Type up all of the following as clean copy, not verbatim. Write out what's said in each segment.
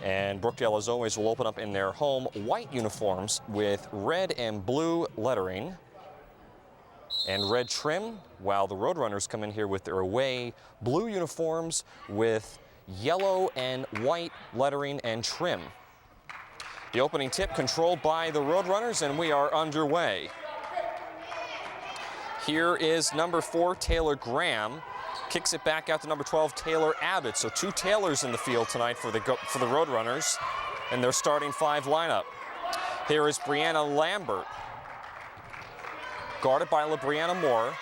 And Brookdale, as always, will open up in their home white uniforms with red and blue lettering and red trim, while the Roadrunners come in here with their away blue uniforms with yellow and white lettering and trim. The opening tip controlled by the Roadrunners, and we are underway. Here is number 4, Taylor Graham. Kicks it back out to number 12, Taylor Abbott. So 2 Taylors in the field tonight for the Roadrunners in their starting 5 lineup. Here is Brianna Lambert, guarded by LaBrianna Moore.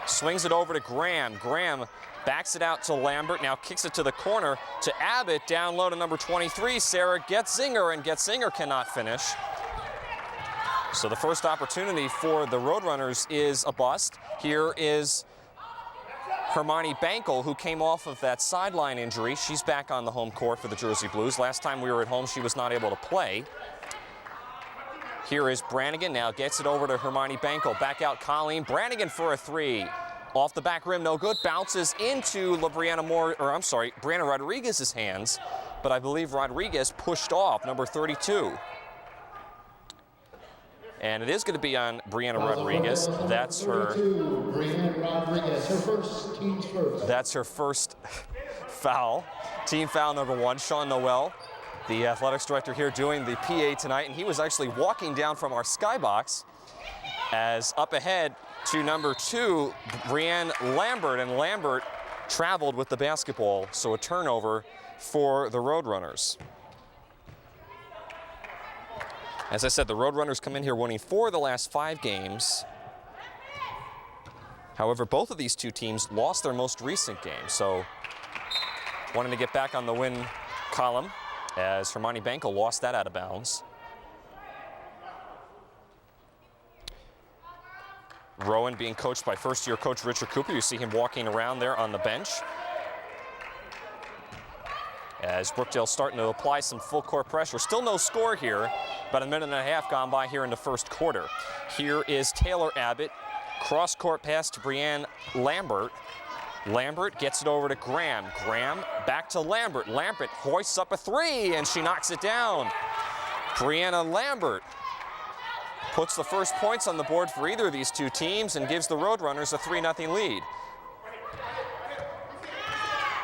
Swings it over to Graham. Graham backs it out to Lambert, now kicks it to the corner to Abbott, down low to number 23, Sarah Getzinger, and Getzinger cannot finish. So the first opportunity for the Roadrunners is a bust. Here is Hermione Bankel, who came off of that sideline injury. She's back on the home court for the Jersey Blues. Last time we were at home, she was not able to play. Here is Brannigan, now gets it over to Hermione Bankel. Back out Colleen. Brannigan for a 3. Off the back rim, no good. Bounces into Brianna Rodriguez's hands, but I believe Rodriguez pushed off number 32. And it is going to be on Brianna Rodriguez. That's her. Brianna Rodriguez, her first, team's first. That's her first foul. Team foul number 1. Sean Noel, the athletics director here, doing the PA tonight, and he was actually walking down from our skybox as up ahead to number 2, Brianne Lambert, and Lambert traveled with the basketball, so a turnover for the Roadrunners. As I said, the Roadrunners come in here winning 4 of the last 5 games. However, both of these 2 teams lost their most recent game, so wanting to get back on the win column as Hermione Bankel lost that out of bounds. Rowan being coached by first-year coach Richard Cooper. You see him walking around there on the bench. As Brookdale starting to apply some full court pressure. Still no score here, about a minute and a half gone by here in the first quarter. Here is Taylor Abbott. Cross court pass to Brianne Lambert. Lambert gets it over to Graham. Graham back to Lambert. Lambert hoists up a 3 and she knocks it down. Brianna Lambert puts the first points on the board for either of these 2 teams and gives the Roadrunners a 3-0 lead.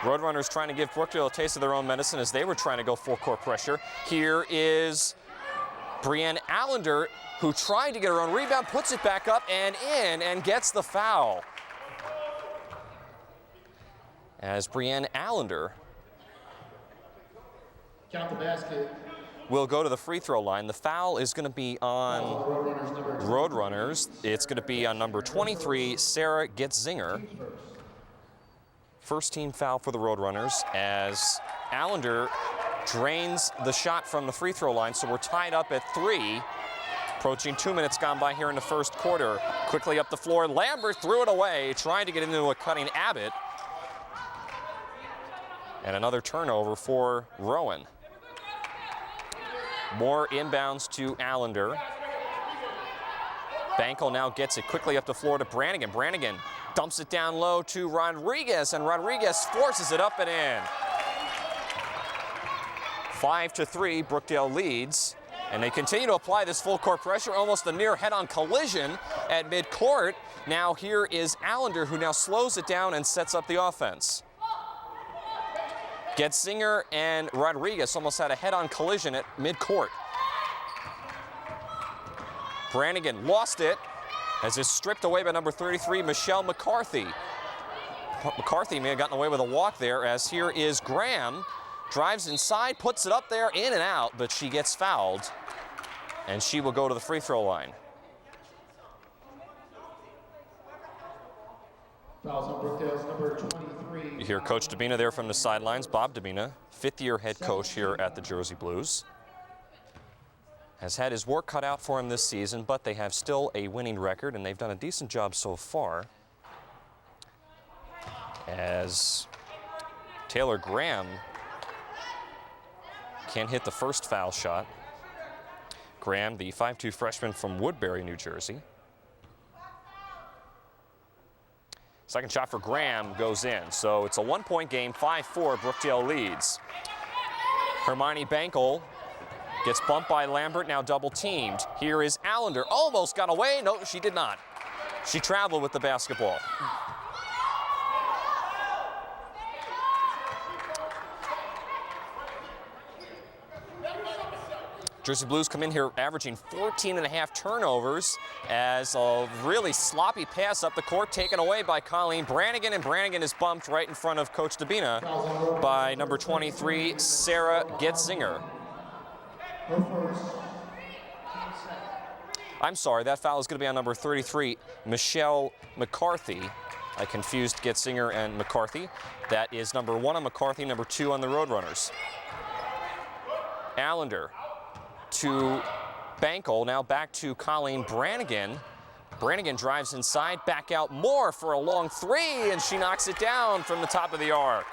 Roadrunners trying to give Brookdale a taste of their own medicine as they were trying to go full court pressure. Here is Brianne Allender, who tried to get her own rebound, puts it back up and in, and gets the foul. As Brianne Allender Count the basket. Will go to the free throw line. The foul is going to be on Roadrunners. It's going to be on number 23, Sarah Getzinger. First team foul for the Roadrunners as Allender drains the shot from the free throw line, so we're tied up at 3. Approaching 2 minutes gone by here in the first quarter. Quickly up the floor, Lambert threw it away, trying to get into a cutting Abbott. And another turnover for Rowan. More inbounds to Allender. Bankel now gets it quickly up the floor to Brannigan. Brannigan dumps it down low to Rodriguez, and Rodriguez forces it up and in. 5-3, Brookdale leads, and they continue to apply this full court pressure, almost a near head-on collision at midcourt. Now here is Allender, who now slows it down and sets up the offense. Getzinger and Rodriguez almost had a head-on collision at midcourt. Brannigan lost it as it's stripped away by number 33, Michelle McCarthy. McCarthy may have gotten away with a walk there, as here is Graham. Drives inside, puts it up there, in and out, but she gets fouled, and she will go to the free throw line. Fouls on Brookdale's number 23. You hear Coach Dabina there from the sidelines. Bob Dabina, 5th-year head coach here at the Jersey Blues. Has had his work cut out for him this season, but they have still a winning record, and they've done a decent job so far. As Taylor Graham can't hit the first foul shot. Graham, the 5'2" freshman from Woodbury, New Jersey. Second shot for Graham goes in. So it's a 1-point game, 5-4, Brookdale leads. Hermione Bankel gets bumped by Lambert, now double teamed. Here is Allender, almost got away. No, she did not. She traveled with the basketball. Jersey Blues come in here averaging 14.5 turnovers as a really sloppy pass up the court taken away by Colleen Brannigan, and Brannigan is bumped right in front of Coach Dabina by number 23, Sarah Getzinger. I'm sorry, that foul is going to be on number 33, Michelle McCarthy. I confused Getzinger and McCarthy. That is number 1 on McCarthy, number 2 on the Roadrunners. Allender to Bankel, now back to Colleen Brannigan. Brannigan drives inside, back out Moore for a long 3, and she knocks it down from the top of the arc.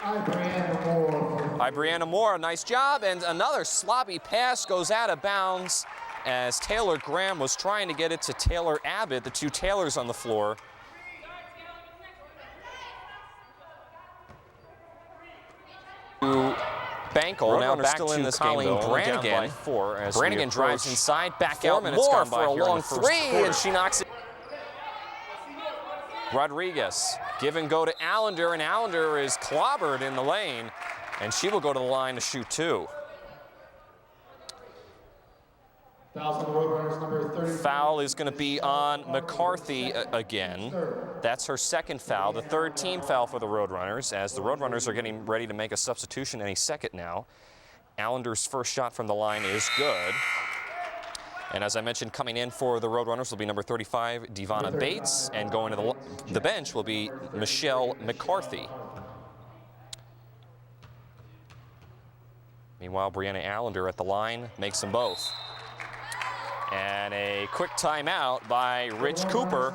Brianna Moore, nice job, and another sloppy pass goes out of bounds as Taylor Graham was trying to get it to Taylor Abbott, the 2 Taylors on the floor. Bankel now back to Colleen Brannigan. Brannigan drives inside, back out Moore for a long 3, and she knocks it. Rodriguez, give and go to Allender, and Allender is clobbered in the lane, and she will go to the line to shoot 2. Foul is going to be on McCarthy again. That's her 2nd foul, the 3rd team foul for the Roadrunners, as the Roadrunners are getting ready to make a substitution any second now. Allender's first shot from the line is good. And as I mentioned, coming in for the Roadrunners will be number 35, Devonna Bates, and going to the bench will be Michelle McCarthy. Meanwhile, Brianna Allender at the line makes them both. And a quick timeout by Rich Cooper.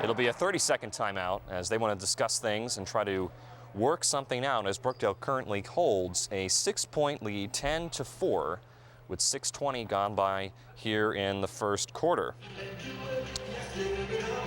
It'll be a 30-second timeout as they want to discuss things and try to work something out, as Brookdale currently holds a 6-point lead, 10-4, with 6:20 gone by here in the first quarter.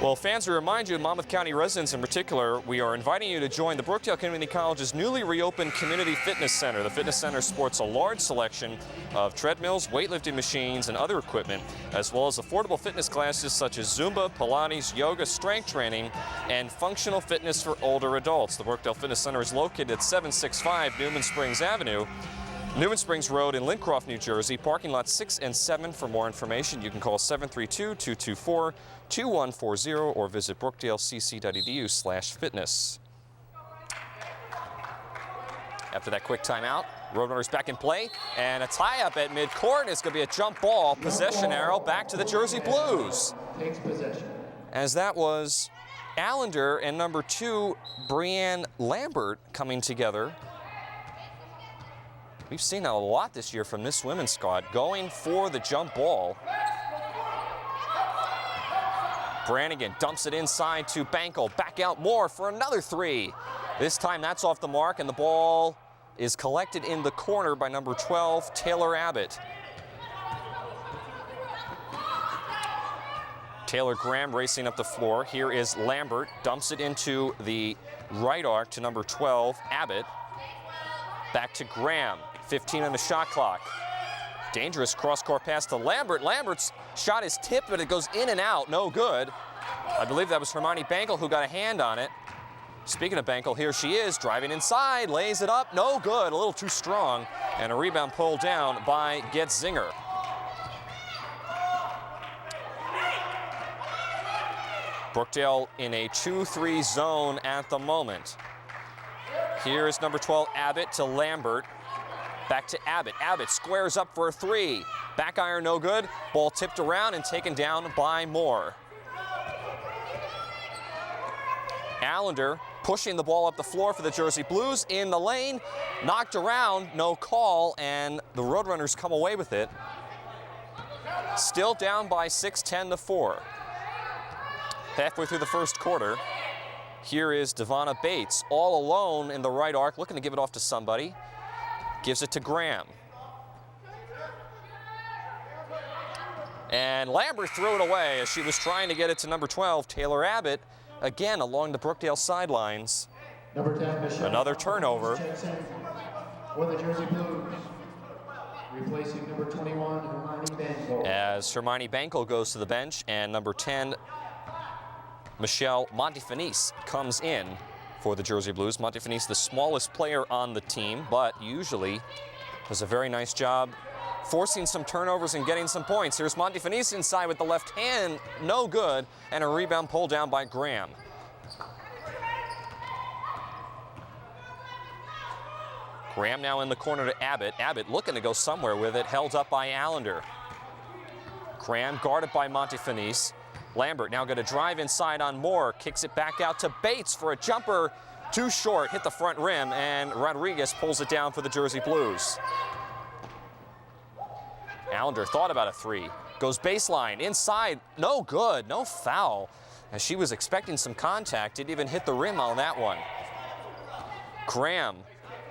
Well, fans, we remind you, Monmouth County residents in particular, we are inviting you to join the Brookdale Community College's newly reopened Community Fitness Center. The Fitness Center sports a large selection of treadmills, weightlifting machines, and other equipment, as well as affordable fitness classes such as Zumba, Pilates, yoga, strength training, and functional fitness for older adults. The Brookdale Fitness Center is located at 765 Newman Springs Avenue, Newman Springs Road in Lincroft, New Jersey, parking lots 6 and 7. For more information, you can call 732-224-2140 or visit brookdalecc.edu/fitness. After that quick timeout, Roadrunners back in play, and a tie-up at midcourt. It's going to be a jump ball, possession arrow back to the Jersey Blues. Takes possession. As that was Allender and number 2, Brianne Lambert, coming together. We've seen that a lot this year from this women's squad, going for the jump ball. Brannigan dumps it inside to Bankel. Back out Moore for another 3. This time that's off the mark, and the ball is collected in the corner by number 12, Taylor Abbott. Taylor Graham racing up the floor. Here is Lambert, dumps it into the right arc to number 12, Abbott. Back to Graham. 15 on the shot clock. Dangerous cross-court pass to Lambert. Lambert's shot is tipped, but it goes in and out. No good. I believe that was Hermione Bankel who got a hand on it. Speaking of Bankel, here she is, driving inside, lays it up. No good, a little too strong. And a rebound pulled down by Getzinger. Brookdale in a 2-3 zone at the moment. Here is number 12, Abbott, to Lambert. Back to Abbott. Abbott squares up for a 3. Back iron, no good. Ball tipped around and taken down by Moore. Allender pushing the ball up the floor for the Jersey Blues. In the lane, knocked around, no call, and the Roadrunners come away with it. Still down by 6, 10-4. Halfway through the first quarter. Here is Devonna Bates, all alone in the right arc, looking to give it off to somebody. Gives it to Graham. And Lambert threw it away as she was trying to get it to number 12, Taylor Abbott, again along the Brookdale sidelines. Number 10, Michelle. Another turnover. For the Jersey Blues, replacing number 21, Hermione Bangle. As Hermione Bangle goes to the bench, and number 10, Michelle Montefinis, comes in for the Jersey Blues. Montefinis, the smallest player on the team, but usually does a very nice job forcing some turnovers and getting some points. Here's Montefinis inside with the left hand, no good, and a rebound pulled down by Graham. Graham now in the corner to Abbott. Abbott looking to go somewhere with it, held up by Allender. Graham guarded by Montefinis. Lambert now going to drive inside on Moore, kicks it back out to Bates for a jumper, too short, hit the front rim, and Rodriguez pulls it down for the Jersey Blues. Allender thought about a three, goes baseline, inside, no good, no foul, as she was expecting some contact, didn't even hit the rim on that one. Graham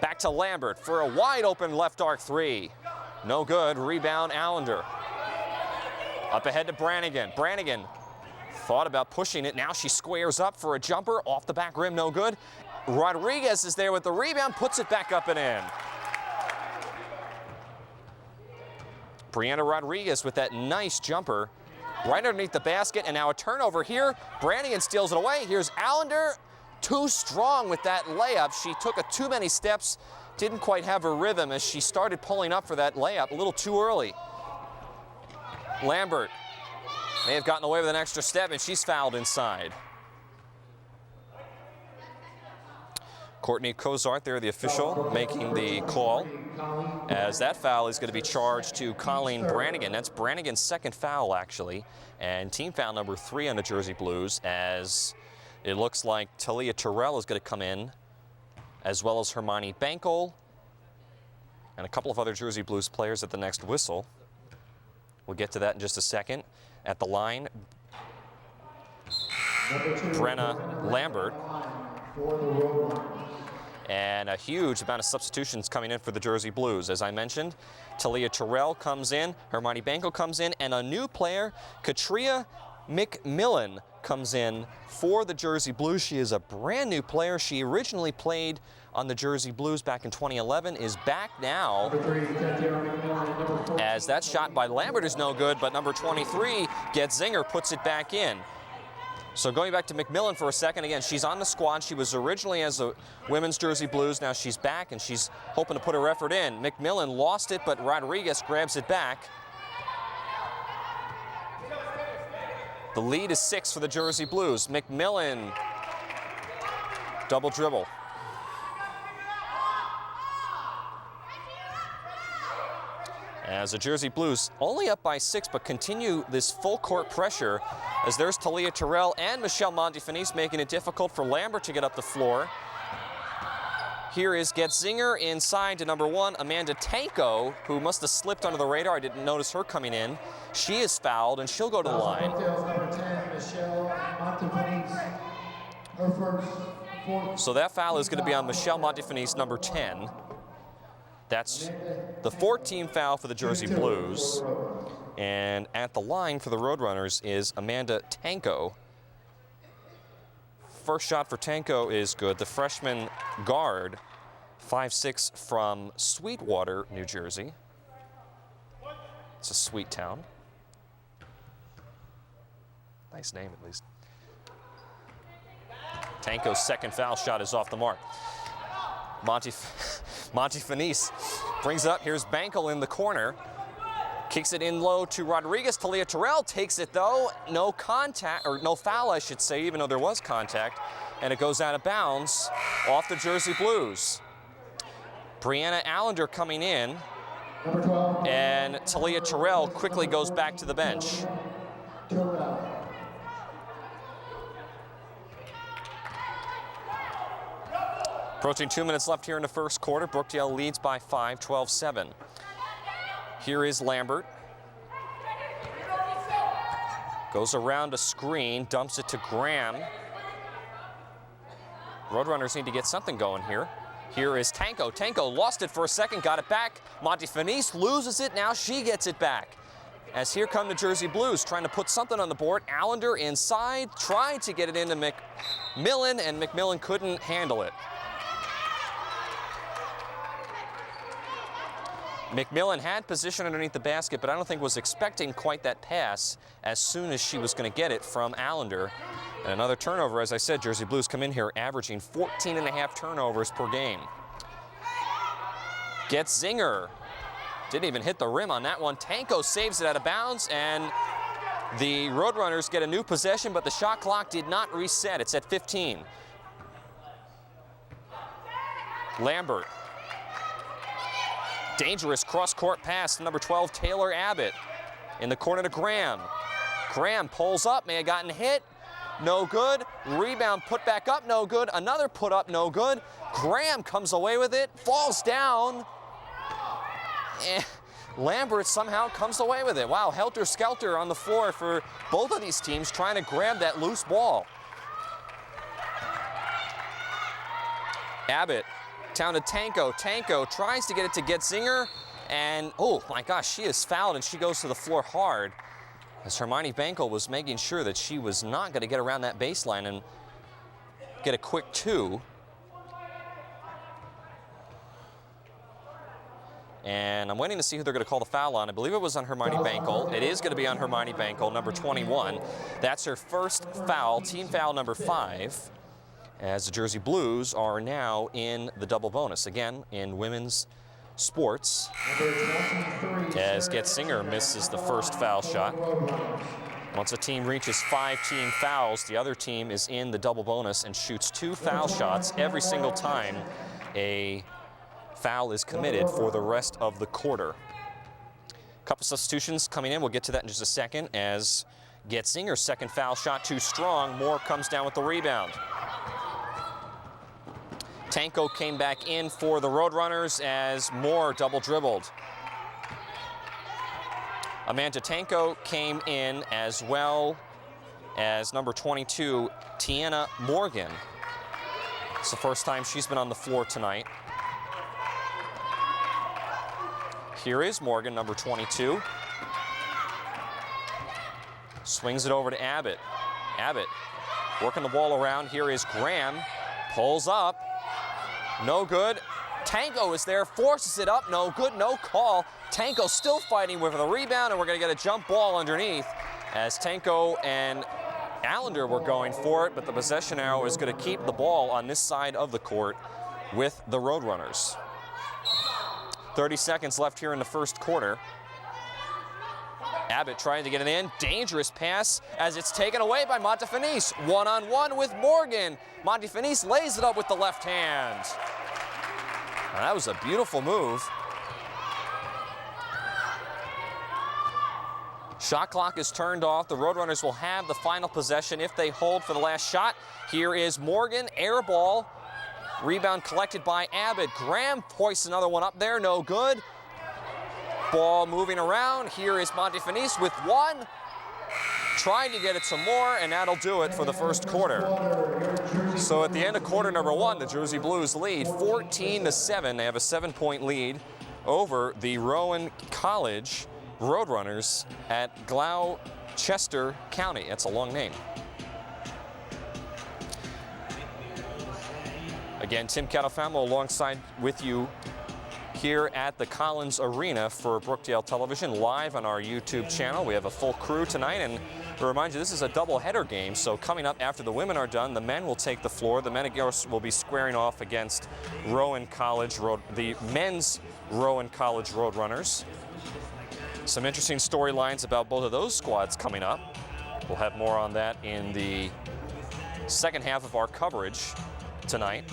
back to Lambert for a wide open left arc three, no good, rebound Allender. Up ahead to Brannigan. Brannigan thought about pushing it. Now she squares up for a jumper. Off the back rim, no good. Rodriguez is there with the rebound, puts it back up and in. Brianna Rodriguez with that nice jumper right underneath the basket. And now a turnover here. Brannigan steals it away. Here's Allender. Too strong with that layup. She took too many steps. Didn't quite have her rhythm as she started pulling up for that layup a little too early. Lambert may have gotten away with an extra step, and she's fouled inside. Courtney Cozart there, the official, making the call, as that foul is going to be charged to Colleen Brannigan. That's Brannigan's second foul, actually, and team foul number 3 on the Jersey Blues, as it looks like Talia Terrell is going to come in, as well as Hermione Bangle, and a couple of other Jersey Blues players at the next whistle. We'll get to that in just a second. At the line, Brenna Lambert. And a huge amount of substitutions coming in for the Jersey Blues. As I mentioned, Talia Terrell comes in, Hermione Bangle comes in, and a new player, Katria McMillan, comes in for the Jersey Blues. She is a brand new player. She originally played on the Jersey Blues back in 2011, is back now, as that shot by Lambert is no good, but number 23, Getzinger, puts it back in. So going back to McMillan for a second, again, she's on the squad. She was originally as a women's Jersey Blues. Now she's back, and she's hoping to put her effort in. McMillan lost it, but Rodriguez grabs it back. The lead is 6 for the Jersey Blues. McMillan, double dribble. As the Jersey Blues only up by 6, but continue this full court pressure, as there's Talia Terrell and Michelle Montefinis making it difficult for Lambert to get up the floor. Here is Getzinger inside to number 1, Amanda Tanko, who must have slipped under the radar. I didn't notice her coming in. She is fouled, and she'll go to the line. So that foul is going to be on Michelle Montefinis, number 10. That's the 14th foul for the Jersey Blues. And at the line for the Roadrunners is Amanda Tanko. First shot for Tanko is good. The freshman guard, 5'6", from Sweetwater, New Jersey. It's a sweet town. Nice name, at least. Tanko's second foul shot is off the mark. Montefinis brings it up. Here's Bangle in the corner. Kicks it in low to Rodriguez. Talia Terrell takes it, though. No contact, or no foul, I should say, even though there was contact. And it goes out of bounds off the Jersey Blues. Brianna Allender coming in. And Talia Terrell quickly goes back to the bench. Approaching 2 minutes left here in the first quarter. Brookdale leads by 5, 12-7. Here is Lambert. Goes around a screen, dumps it to Graham. Roadrunners need to get something going here. Here is Tanko. Tanko lost it for a second, got it back. Montefinis loses it, now she gets it back. As here come the Jersey Blues, trying to put something on the board. Allender inside, tried to get it into McMillan, and McMillan couldn't handle it. McMillan had position underneath the basket, but I don't think was expecting quite that pass as soon as she was going to get it from Allender. And another turnover, as I said, Jersey Blues come in here averaging 14.5 turnovers per game. Gets Zinger. Didn't even hit the rim on that one. Tanko saves it out of bounds, and the Roadrunners get a new possession, but the shot clock did not reset. It's at 15. Lambert. Dangerous cross-court pass to number 12, Taylor Abbott. In the corner to Graham. Graham pulls up, may have gotten hit. No good. Rebound put back up, no good. Another put up, no good. Graham comes away with it, falls down. Lambert somehow comes away with it. Wow, helter-skelter on the floor for both of these teams trying to grab that loose ball. Abbott down to Tanko. Tanko tries to get it to Getzinger, and oh my gosh, she is fouled and she goes to the floor hard as Hermione Bankel was making sure that she was not going to get around that baseline and get a quick two. And I'm waiting to see who they're going to call the foul on. I believe it was on Hermione Bankel. It is going to be on Hermione Bankel, number 21. That's her first foul, team foul number 5, as the Jersey Blues are now in the double bonus. Again, in women's sports, as Getzinger misses the first foul shot. Once a team reaches 5 team fouls, the other team is in the double bonus and shoots 2 foul shots every single time a foul is committed for the rest of the quarter. Couple substitutions coming in. We'll get to that in just a second as Getzinger's second foul shot too strong. Moore comes down with the rebound. Tanko came back in for the Roadrunners as Moore double dribbled. Amanda Tanko came in as well as number 22, Tiana Morgan. It's the first time she's been on the floor tonight. Here is Morgan, number 22. Swings it over to Abbott. Abbott working the ball around. Here is Graham. Pulls up. No good. Tanko is there, forces it up. No good, no call. Tanko still fighting with the rebound, and we're going to get a jump ball underneath as Tanko and Allender were going for it, but the possession arrow is going to keep the ball on this side of the court with the Roadrunners. 30 seconds left here in the first quarter. Abbott trying to get it in. Dangerous pass as it's taken away by Montefinice. One-on-one with Morgan. Montefinice lays it up with the left hand. Now, that was a beautiful move. Shot clock is turned off. The Roadrunners will have the final possession if they hold for the last shot. Here is Morgan, air ball. Rebound collected by Abbott. Graham hoists another one up there, no good. Ball moving around. Here is Montefinice with one. Trying to get it some more, and that'll do it for the first quarter. So at the end of quarter number 1, the Jersey Blues lead 14-7. They have a 7-point lead over the Rowan College Roadrunners at Gloucester County. That's a long name. Again, Tim Catalfamo alongside with you here at the Collins Arena for Brookdale Television, live on our YouTube channel. We have a full crew tonight, and to remind you, this is a double-header game, so coming up after the women are done, the men will take the floor. The men, of course, will be squaring off against the men's Rowan College Roadrunners. Some interesting storylines about both of those squads coming up. We'll have more on that in the second half of our coverage tonight.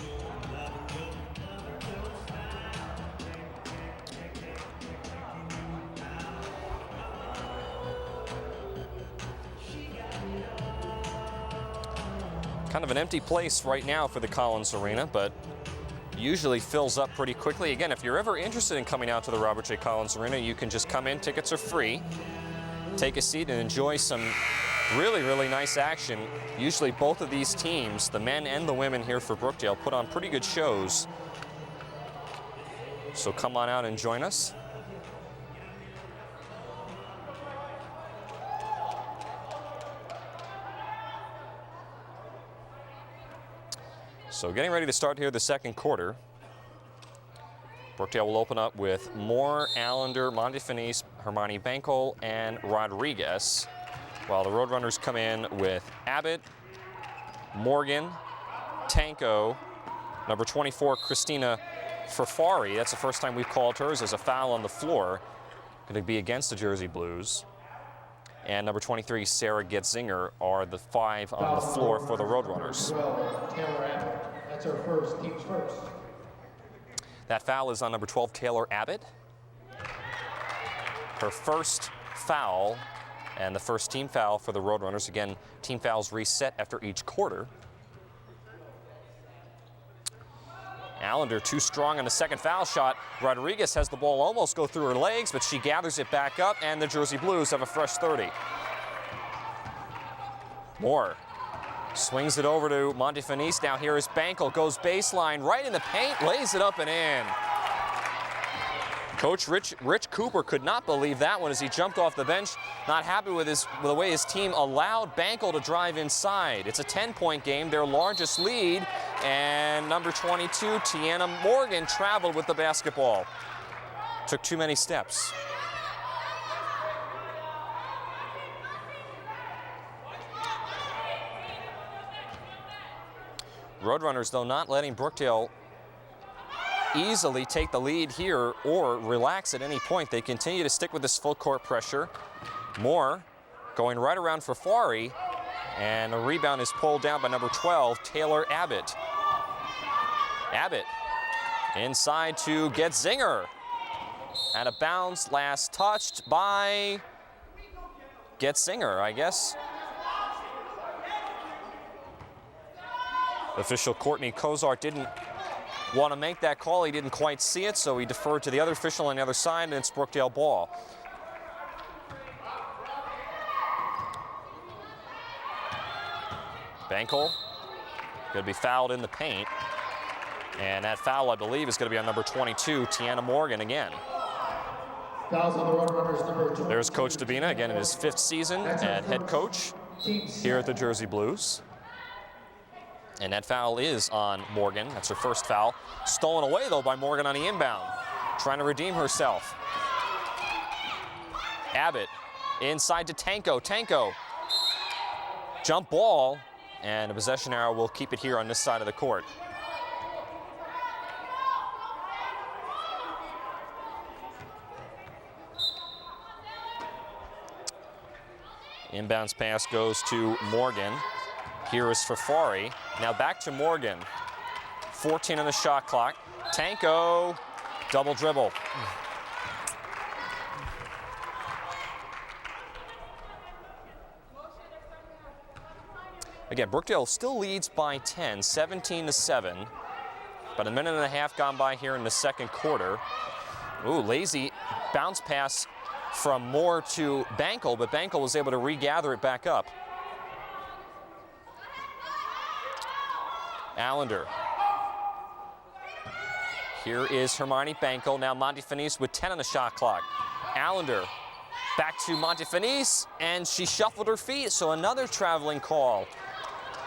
Kind of an empty place right now for the Collins Arena, but usually fills up pretty quickly. Again, if you're ever interested in coming out to the Robert J. Collins Arena, you can just come in. Tickets are free. Take a seat and enjoy some really, really nice action. Usually both of these teams, the men and the women here for Brookdale, put on pretty good shows. So come on out and join us. So getting ready to start here the second quarter. Brookdale will open up with Moore, Allender, Montefinis, Hermione Bankel, and Rodriguez, while the Roadrunners come in with Abbott, Morgan, Tanko, number 24, Christina Ferfari. That's the first time we've called hers as a foul on the floor. Going to be against the Jersey Blues. And number 23, Sarah Getzinger, are the 5 on the floor for the Roadrunners. Taylor Abbott. That's her first, team's first. That foul is on number 12, Taylor Abbott. Her first foul, and the first team foul for the Roadrunners. Again, team fouls reset after each quarter. Allender too strong on the second foul shot. Rodriguez has the ball almost go through her legs, but she gathers it back up, and the Jersey Blues have a fresh 30. Moore swings it over to Montefinis. Now here is Bankel, goes baseline, right in the paint, lays it up and in. Coach Rich Cooper could not believe that one as he jumped off the bench, not happy with the way his team allowed Bankel to drive inside. It's a 10-point game, their largest lead, and number 22, Tiana Morgan, traveled with the basketball. Took too many steps. Roadrunners, though, not letting Brookdale easily take the lead here or relax at any point. They continue to stick with this full court pressure. Moore going right around for Ferfari, and a rebound is pulled down by number 12, Taylor Abbott. Abbott inside to Getzinger. Out of bounds, last touched by Getzinger, I guess. Official Courtney Kozart didn't want to make that call. He didn't quite see it, so he deferred to the other official on the other side, and it's Brookdale ball. Bankel going to be fouled in the paint, and that foul, I believe, is going to be on number 22, Tiana Morgan again. Fouls on the Roadrunners, number 22. There's Coach Dabina again in his 5th season and head coach here at the Jersey Blues. And that foul is on Morgan. That's her first foul. Stolen away, though, by Morgan on the inbound. Trying to redeem herself. Abbott inside to Tanko. Tanko. Jump ball. And a possession arrow will keep it here on this side of the court. Inbounds pass goes to Morgan. Here is Ferfari. Now back to Morgan. 14 on the shot clock. Tanko, double dribble. Again, Brookdale still leads by 10, 17-7. About a minute and a half gone by here in the second quarter. Ooh, lazy bounce pass from Moore to Bankel, but Bankel was able to regather it back up. Allender. Here is Hermione Bankel. Now Montefinis with 10 on the shot clock. Allender back to Montefinis, and she shuffled her feet, so another traveling call.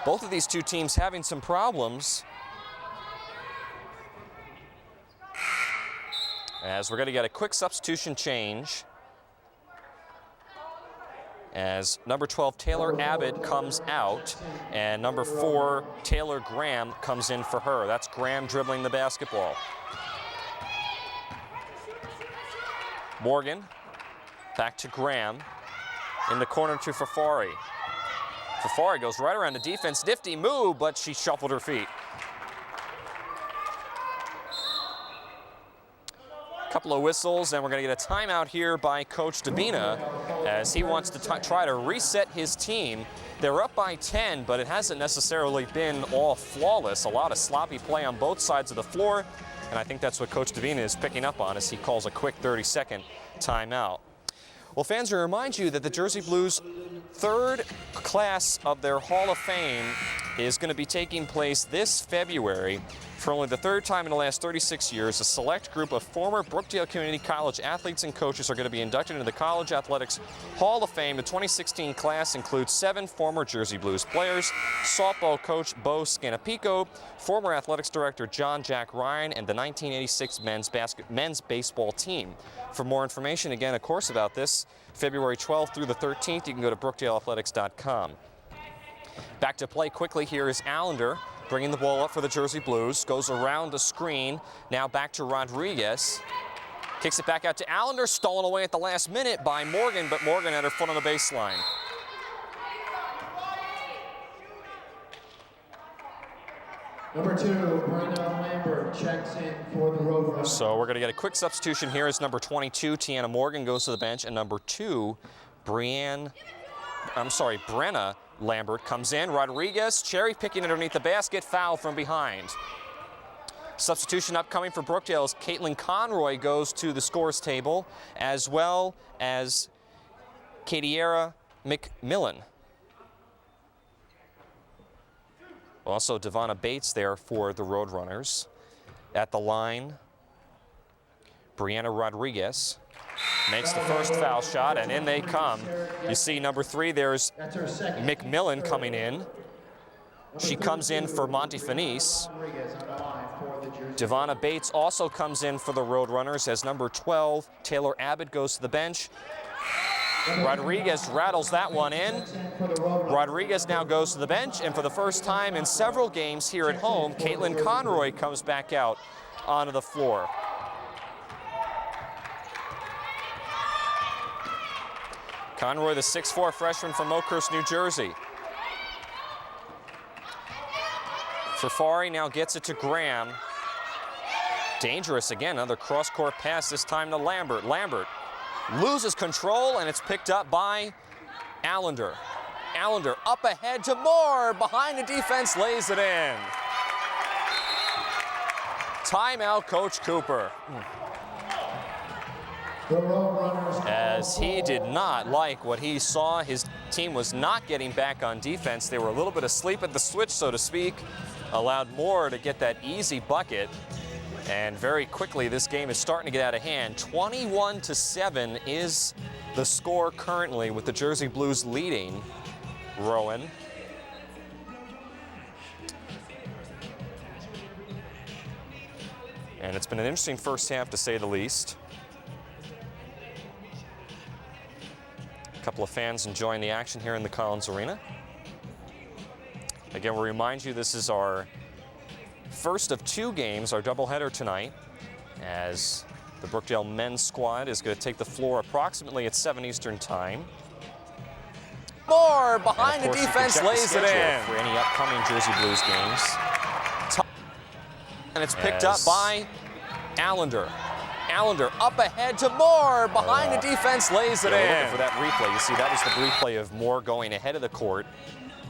Both of these two teams having some problems. As we're going to get a quick substitution change, as number 12, Taylor Abbott, comes out, and number 4, Taylor Graham, comes in for her. That's Graham dribbling the basketball. Morgan, back to Graham, in the corner to Ferfari. Ferfari goes right around the defense, nifty move, but she shuffled her feet. Couple of whistles, and we're going to get a timeout here by Coach Dabina as he wants to try to reset his team. They're up by 10, but it hasn't necessarily been all flawless. A lot of sloppy play on both sides of the floor, and I think that's what Coach Dabina is picking up on as he calls a quick 30-second timeout. Well, fans, I remind you that the Jersey Blues' 3rd class of their Hall of Fame is going to be taking place this February. For only the third time in the last 36 years, a select group of former Brookdale Community College athletes and coaches are going to be inducted into the College Athletics Hall of Fame. The 2016 class includes 7 former Jersey Blues players, softball coach Bo Scanapico, former athletics director John Jack Ryan, and the 1986 men's baseball team. For more information, again, of course, about this, February 12th through the 13th, you can go to brookdaleathletics.com. Back to play quickly here is Allender, bringing the ball up for the Jersey Blues, goes around the screen, now back to Rodriguez. Kicks it back out to Allender, stolen away at the last minute by Morgan, but Morgan had her foot on the baseline. Number 2, Brenna Lambert checks in for the Roadrunners. So we're going to get a quick substitution here as number 22, Tiana Morgan, goes to the bench, and number 2, Brenna Lambert comes in. Rodriguez cherry picking underneath the basket, foul from behind. Substitution upcoming for Brookdale as Caitlin Conroy goes to the scores table, as well as Katiera McMillan. Also Devonna Bates there for the Roadrunners. At the line, Brianna Rodriguez makes the first foul shot, and in they come. You see number 3, there's McMillan coming in. She comes in for Montefinis. Devonna Bates also comes in for the Roadrunners as number 12, Taylor Abbott, goes to the bench. Rodriguez rattles that one in. Rodriguez now goes to the bench, and for the first time in several games here at home, Caitlin Conroy comes back out onto the floor. Conroy, the 6'4" freshman from Oakhurst, New Jersey. Fafari now gets it to Graham. Dangerous again, another cross-court pass, this time to Lambert. Lambert loses control, and it's picked up by Allender. Allender up ahead to Moore, behind the defense, lays it in. Timeout, Coach Cooper. As he did not like what he saw, his team was not getting back on defense. They were a little bit asleep at the switch, so to speak. Allowed Moore to get that easy bucket. And very quickly, this game is starting to get out of hand. 21-7 is the score currently, with the Jersey Blues leading. Rowan. And it's been an interesting first half, to say the least. A couple of fans enjoying the action here in the Collins Arena. Again, we'll remind you this is our first of 2 games, our doubleheader tonight, as the Brookdale men's squad is going to take the floor approximately at 7 Eastern time. Moore behind the defense, lays it in. For any upcoming Jersey Blues games. And it's picked up by Allender. Allender up ahead to Moore, behind the defense, lays it in. For that replay, you see that was the replay of Moore going ahead of the court,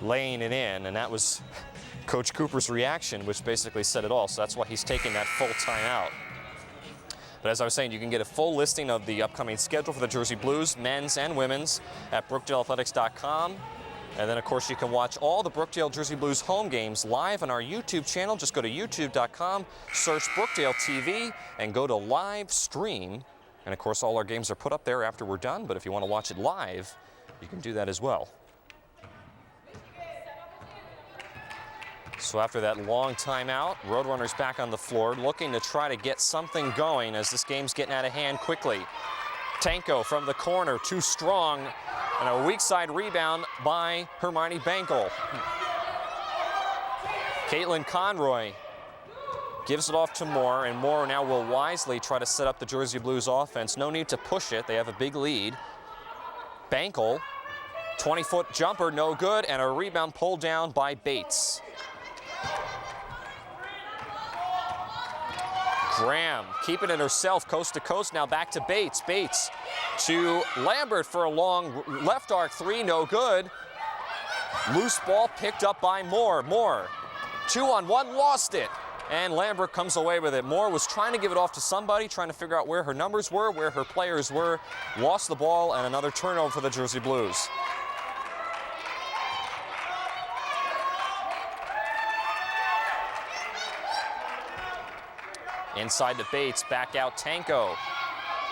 laying it in, and that was Coach Cooper's reaction, which basically said it all. So that's why he's taking that full timeout. But as I was saying, you can get a full listing of the upcoming schedule for the Jersey Blues, men's and women's, at brookdaleathletics.com. And then, of course, you can watch all the Brookdale Jersey Blues home games live on our YouTube channel. Just go to youtube.com, search Brookdale TV, and go to live stream. And, of course, all our games are put up there after we're done. But if you want to watch it live, you can do that as well. So after that long timeout, Roadrunners back on the floor, looking to try to get something going as this game's getting out of hand quickly. Tanko from the corner, too strong, and a weak side rebound by Hermione Bankel. Caitlin Conroy gives it off to Moore, and Moore now will wisely try to set up the Jersey Blues offense. No need to push it. They have a big lead. Bankel, 20-foot jumper, no good, and a rebound pulled down by Bates. Graham keeping it herself, coast to coast, now back to Bates. Bates to Lambert for a long left arc 3, no good. Loose ball picked up by Moore. Moore, 2-on-1, lost it. And Lambert comes away with it. Moore was trying to give it off to somebody, trying to figure out where her numbers were, where her players were. Lost the ball, and another turnover for the Jersey Blues. Inside to Bates, back out Tanko.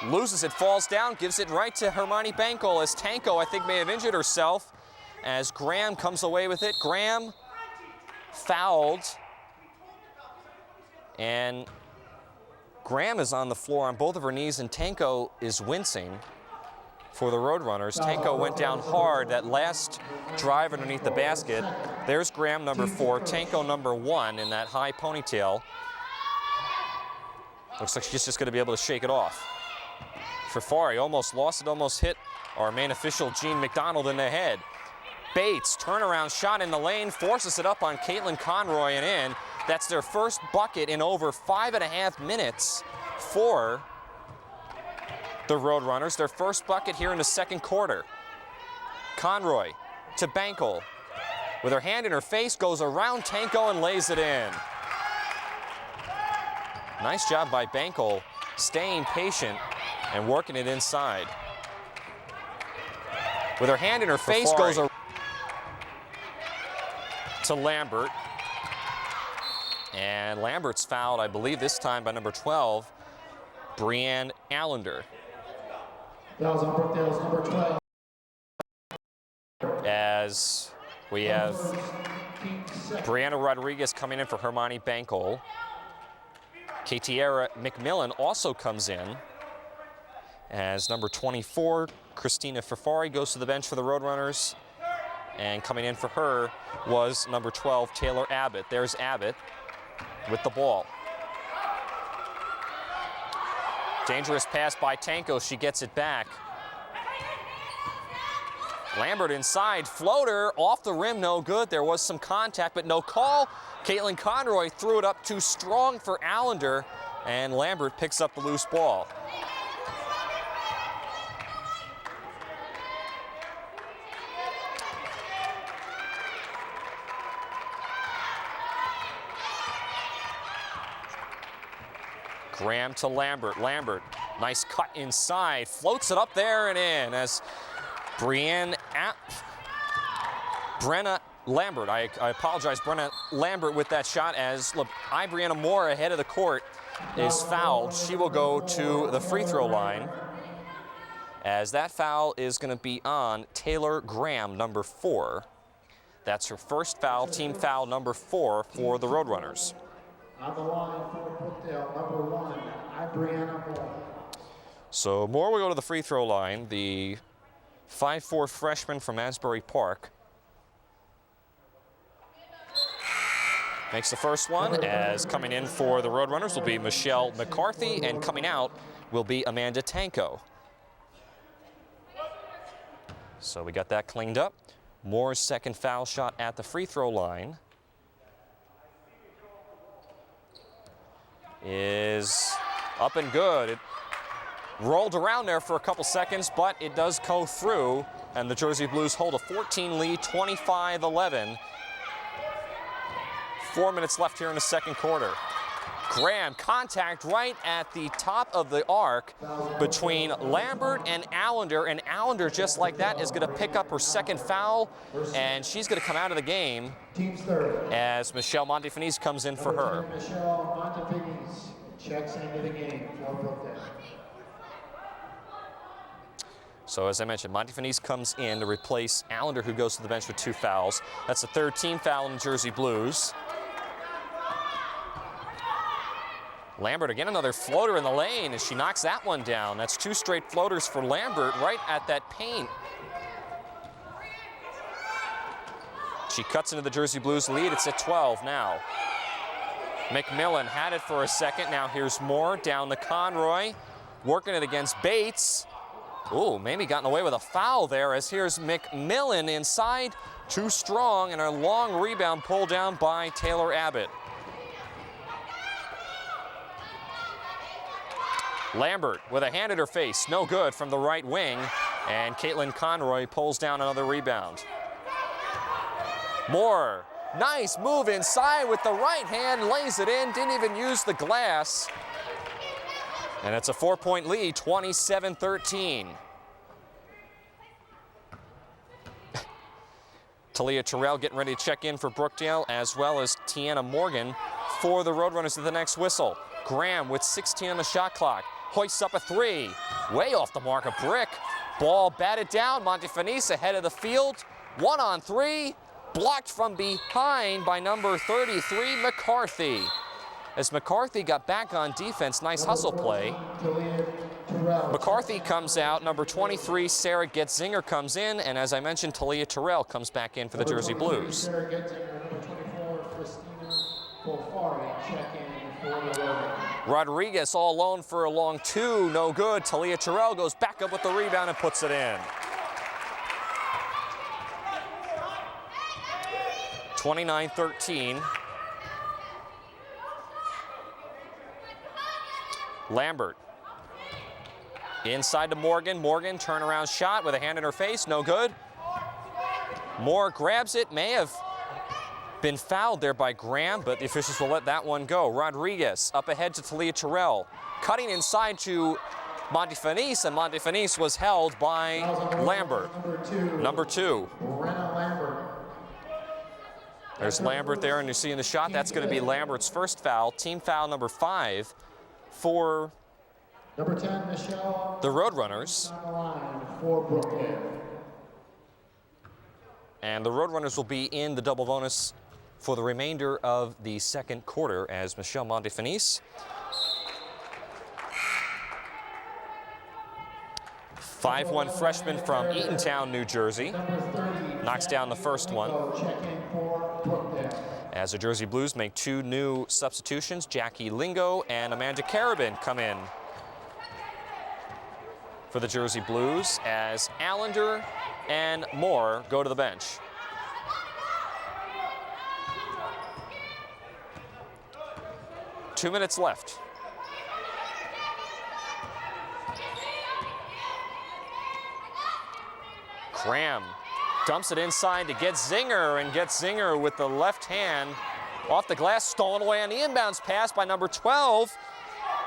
Loses it, falls down, gives it right to Hermione Bankel as Tanko, I think, may have injured herself as Graham comes away with it. Graham fouled. And Graham is on the floor on both of her knees, and Tanko is wincing for the Roadrunners. Tanko went down hard that last drive underneath the basket. There's Graham, number 4, Tanko, number 1, in that high ponytail. Looks like she's just going to be able to shake it off. Fafari almost lost it, almost hit our main official, Gene McDonald, in the head. Bates, turnaround shot in the lane, forces it up on Caitlin Conroy and in. That's their first bucket in over 5.5 minutes for the Roadrunners. Their first bucket here in the second quarter. Conroy to Bankel. With her hand in her face, goes around Tanko and lays it in. Nice job by Bankel, staying patient and working it inside. With her hand in her face, goes around to Lambert. And Lambert's fouled, I believe, this time by number 12, Brianne Allender. Fouls on Brookdale's number 12. As we have Brianna Rodriguez coming in for Hermione Bankel. Katiera McMillan also comes in as number 24, Christina Fafari, goes to the bench for the Roadrunners. And coming in for her was number 12, Taylor Abbott. There's Abbott with the ball. Dangerous pass by Tanko. She gets it back. Lambert inside, floater off the rim, no good. There was some contact, but no call. Caitlin Conroy threw it up too strong for Allender, and Lambert picks up the loose ball. Graham to Lambert. Lambert, nice cut inside, floats it up there and in as Brenna Lambert, I apologize, Brenna Lambert with that shot as Brianna Moore ahead of the court is fouled. She will go to the free throw line as that foul is going to be on Taylor Graham, number 4. That's her first foul, team foul number 4 for the Roadrunners. On the line for Brookdale, number 1, Brianna Moore. So Moore will go to the free throw line, the 5'4" freshman from Asbury Park. Makes the first one, as coming in for the Roadrunners will be Michelle McCarthy, and coming out will be Amanda Tanko. So we got that cleaned up. Moore's second foul shot at the free throw line is up and good. It rolled around there for a couple seconds, but it does go through, and the Jersey Blues hold a 14 lead, 25-11. 4 minutes left here in the second quarter. Graham, contact right at the top of the arc between Lambert and Allender just like that is going to pick up her second foul, and she's going to come out of the game as Michelle Montefinis comes in for her. Michelle Montefinis checks into the game for Brookdale. So as I mentioned, Montefinis comes in to replace Allender, who goes to the bench with 2 fouls. That's the third team foul in the Jersey Blues. Lambert, again, another floater in the lane, and she knocks that one down. That's 2 straight floaters for Lambert right at that paint. She cuts into the Jersey Blues lead. It's at 12 now. McMillan had it for a second. Now here's Moore down to Conroy, working it against Bates. Ooh, maybe gotten away with a foul there, as here's McMillan inside. Too strong, and a long rebound pulled down by Taylor Abbott. Lambert with a hand in her face, no good from the right wing, and Caitlin Conroy pulls down another rebound. Moore, nice move inside with the right hand, lays it in, didn't even use the glass. And it's a 4-point lead, 27-13. Talia Terrell getting ready to check in for Brookdale, as well as Tiana Morgan for the Roadrunners at the next whistle. Graham with 16 on the shot clock. Hoists up a three. Way off the mark, a brick. Ball batted down. Montefinice ahead of the field. 1 on 3. Blocked from behind by number 33, McCarthy. As McCarthy got back on defense, nice hustle play. McCarthy comes out, number 23, Sarah Getzinger comes in, and as I mentioned, Talia Terrell comes back in for the Jersey Blues. Sarah Getzinger, number 24, Christina Bolfari, check in for the Roadrunners. Rodriguez all alone for a long two, no good. Talia Terrell goes back up with the rebound and puts it in. 29-13. Lambert inside to Morgan. Morgan turnaround shot with a hand in her face, no good. Moore grabs it, may have been fouled there by Graham, but the officials will let that one go. Rodriguez up ahead to Talia Terrell, cutting inside to Montefinice, and Montefinice was held by Lambert. Number two. Lambert. There's Lambert there, and you see in the shot, that's going to be Lambert's first foul, team foul number 5 for number 10, Michelle, the Roadrunners. on the line for Brookdale. And the Roadrunners will be in the double bonus for the remainder of the second quarter as Michelle Montefinice 5'1" freshman from Eatontown, New Jersey, knocks down the first one. As the Jersey Blues make 2 new substitutions, Jackie Lingo and Amanda Carabin come in for the Jersey Blues as Allender and Moore go to the bench. Two minutes left. Graham dumps it inside to Getzinger, and Getzinger with the left hand off the glass, stolen away on the inbounds pass by number 12,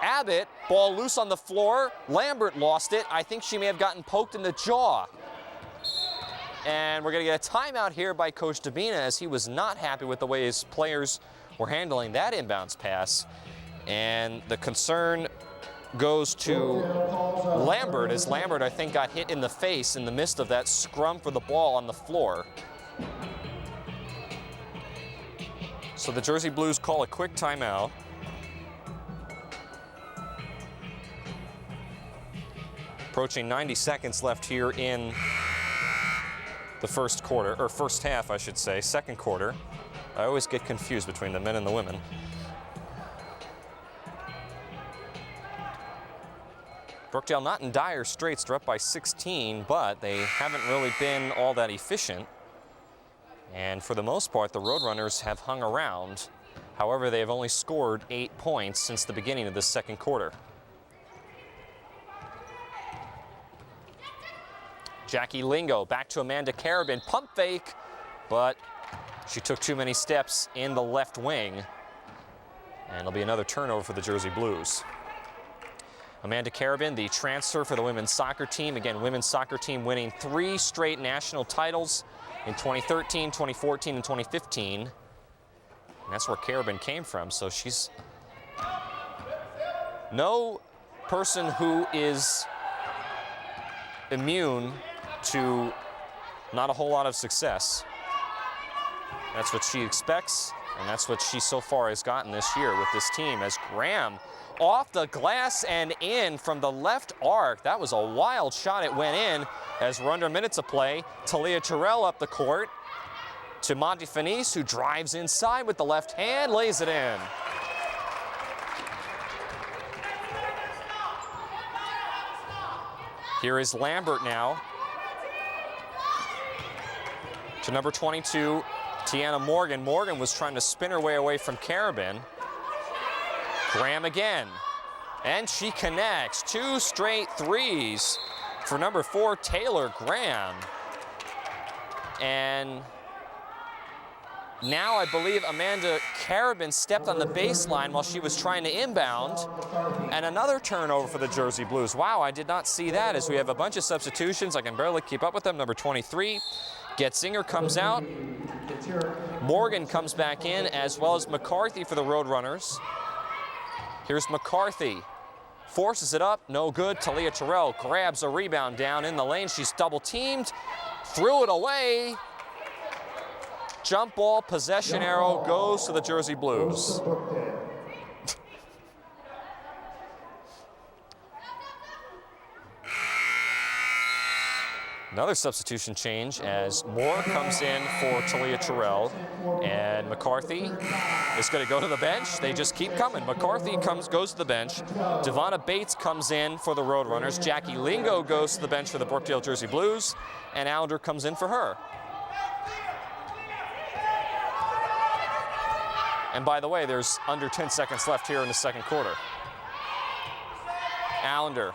Abbott. Ball loose on the floor. Lambert lost it. I think she may have gotten poked in the jaw. And we're going to get a timeout here by Coach Dabina, as he was not happy with the way his players were handling that inbounds pass. And the concern goes to Lambert, as Lambert, I think, got hit in the face in the midst of that scrum for the ball on the floor. So the Jersey Blues call a quick timeout. Approaching 90 seconds left here in the first quarter, or first half, I should say, second quarter. I always get confused between the men and the women. Brookdale not in dire straits, they're up by 16, but they haven't really been all that efficient. And for the most part, the Roadrunners have hung around. However, they have only scored 8 points since the beginning of this second quarter. Jackie Lingo back to Amanda Carabin, pump fake, but she took too many steps in the left wing. And it'll be another turnover for the Jersey Blues. Amanda Carabin, the transfer for the women's soccer team. Again, women's soccer team winning 3 straight national titles in 2013, 2014, and 2015. And that's where Carabin came from, so she's no person who is immune to not a whole lot of success. That's what she expects, and that's what she so far has gotten this year with this team, as Graham off the glass and in from the left arc. That was a wild shot. It went in as we're under minutes of play. Talia Terrell up the court to Montefinice, who drives inside with the left hand, lays it in. Here is Lambert now to number 22, Tiana Morgan. Morgan was trying to spin her way away from Carabin. Graham again, and she connects. 2 straight threes for number 4, Taylor Graham. And now I believe Amanda Carabin stepped on the baseline while she was trying to inbound. And another turnover for the Jersey Blues. Wow, I did not see that, as we have a bunch of substitutions. I can barely keep up with them. Number 23, Getzinger comes out. Morgan comes back in, as well as McCarthy for the Roadrunners. Here's McCarthy. Forces it up, no good. Talia Terrell grabs a rebound down in the lane. She's double teamed, threw it away. Jump ball, possession arrow goes to the Jersey Blues. Another substitution change as Moore comes in for Talia Terrell, and McCarthy is going to go to the bench. They just keep coming. McCarthy goes to the bench. Devonna Bates comes in for the Roadrunners. Jackie Lingo goes to the bench for the Brookdale Jersey Blues, and Allender comes in for her. And by the way, there's under 10 seconds left here in the second quarter. Allender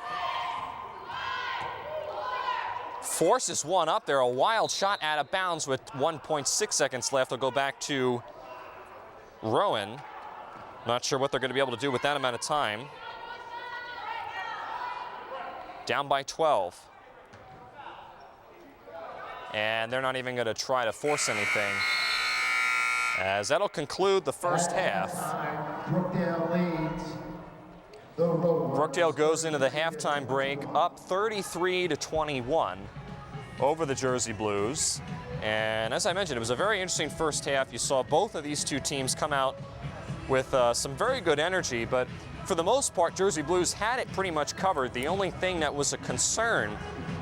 forces one up there, a wild shot out of bounds with 1.6 seconds left. They'll go back to Rowan. Not sure what they're going to be able to do with that amount of time. Down by 12. And they're not even going to try to force anything, as that'll conclude the first half. Brookdale leads the Roadrunners. Brookdale goes into the halftime break up 33-21 over the Jersey Blues. And as I mentioned, it was a very interesting first half. You saw both of these two teams come out with some very good energy, but for the most part, Jersey Blues had it pretty much covered. The only thing that was a concern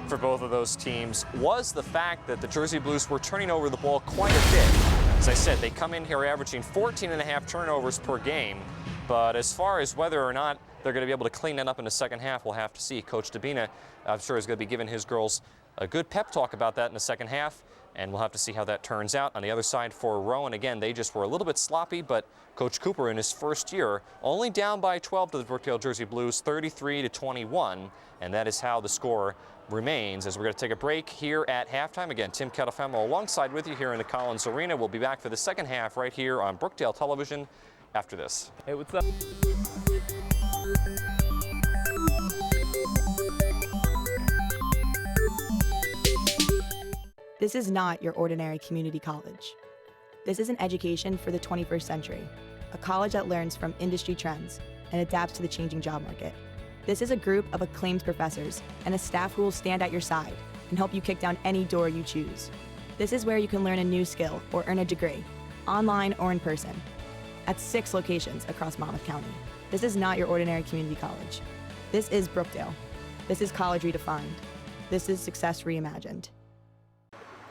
for both of those teams was the fact that the Jersey Blues were turning over the ball quite a bit. As I said, they come in here averaging 14.5 turnovers per game, but as far as whether or not they're going to be able to clean that up in the second half, we'll have to see. Coach Dabina, I'm sure, is going to be giving his girls a good pep talk about that in the second half, and we'll have to see how that turns out. On the other side for Rowan, again, they just were a little bit sloppy, but Coach Cooper in his first year only down by 12 to the Brookdale Jersey Blues, 33-21, and that is how the score remains as we're going to take a break here at halftime. Again, Tim Catalfemo alongside with you here in the Collins Arena. We'll be back for the second half right here on Brookdale Television after this. Hey, what's up? This is not your ordinary community college. This is an education for the 21st century, a college that learns from industry trends and adapts to the changing job market. This is a group of acclaimed professors and a staff who will stand at your side and help you kick down any door you choose. This is where you can learn a new skill or earn a degree, online or in person, at 6 locations across Monmouth County. This is not your ordinary community college. This is Brookdale. This is college redefined. This is success reimagined.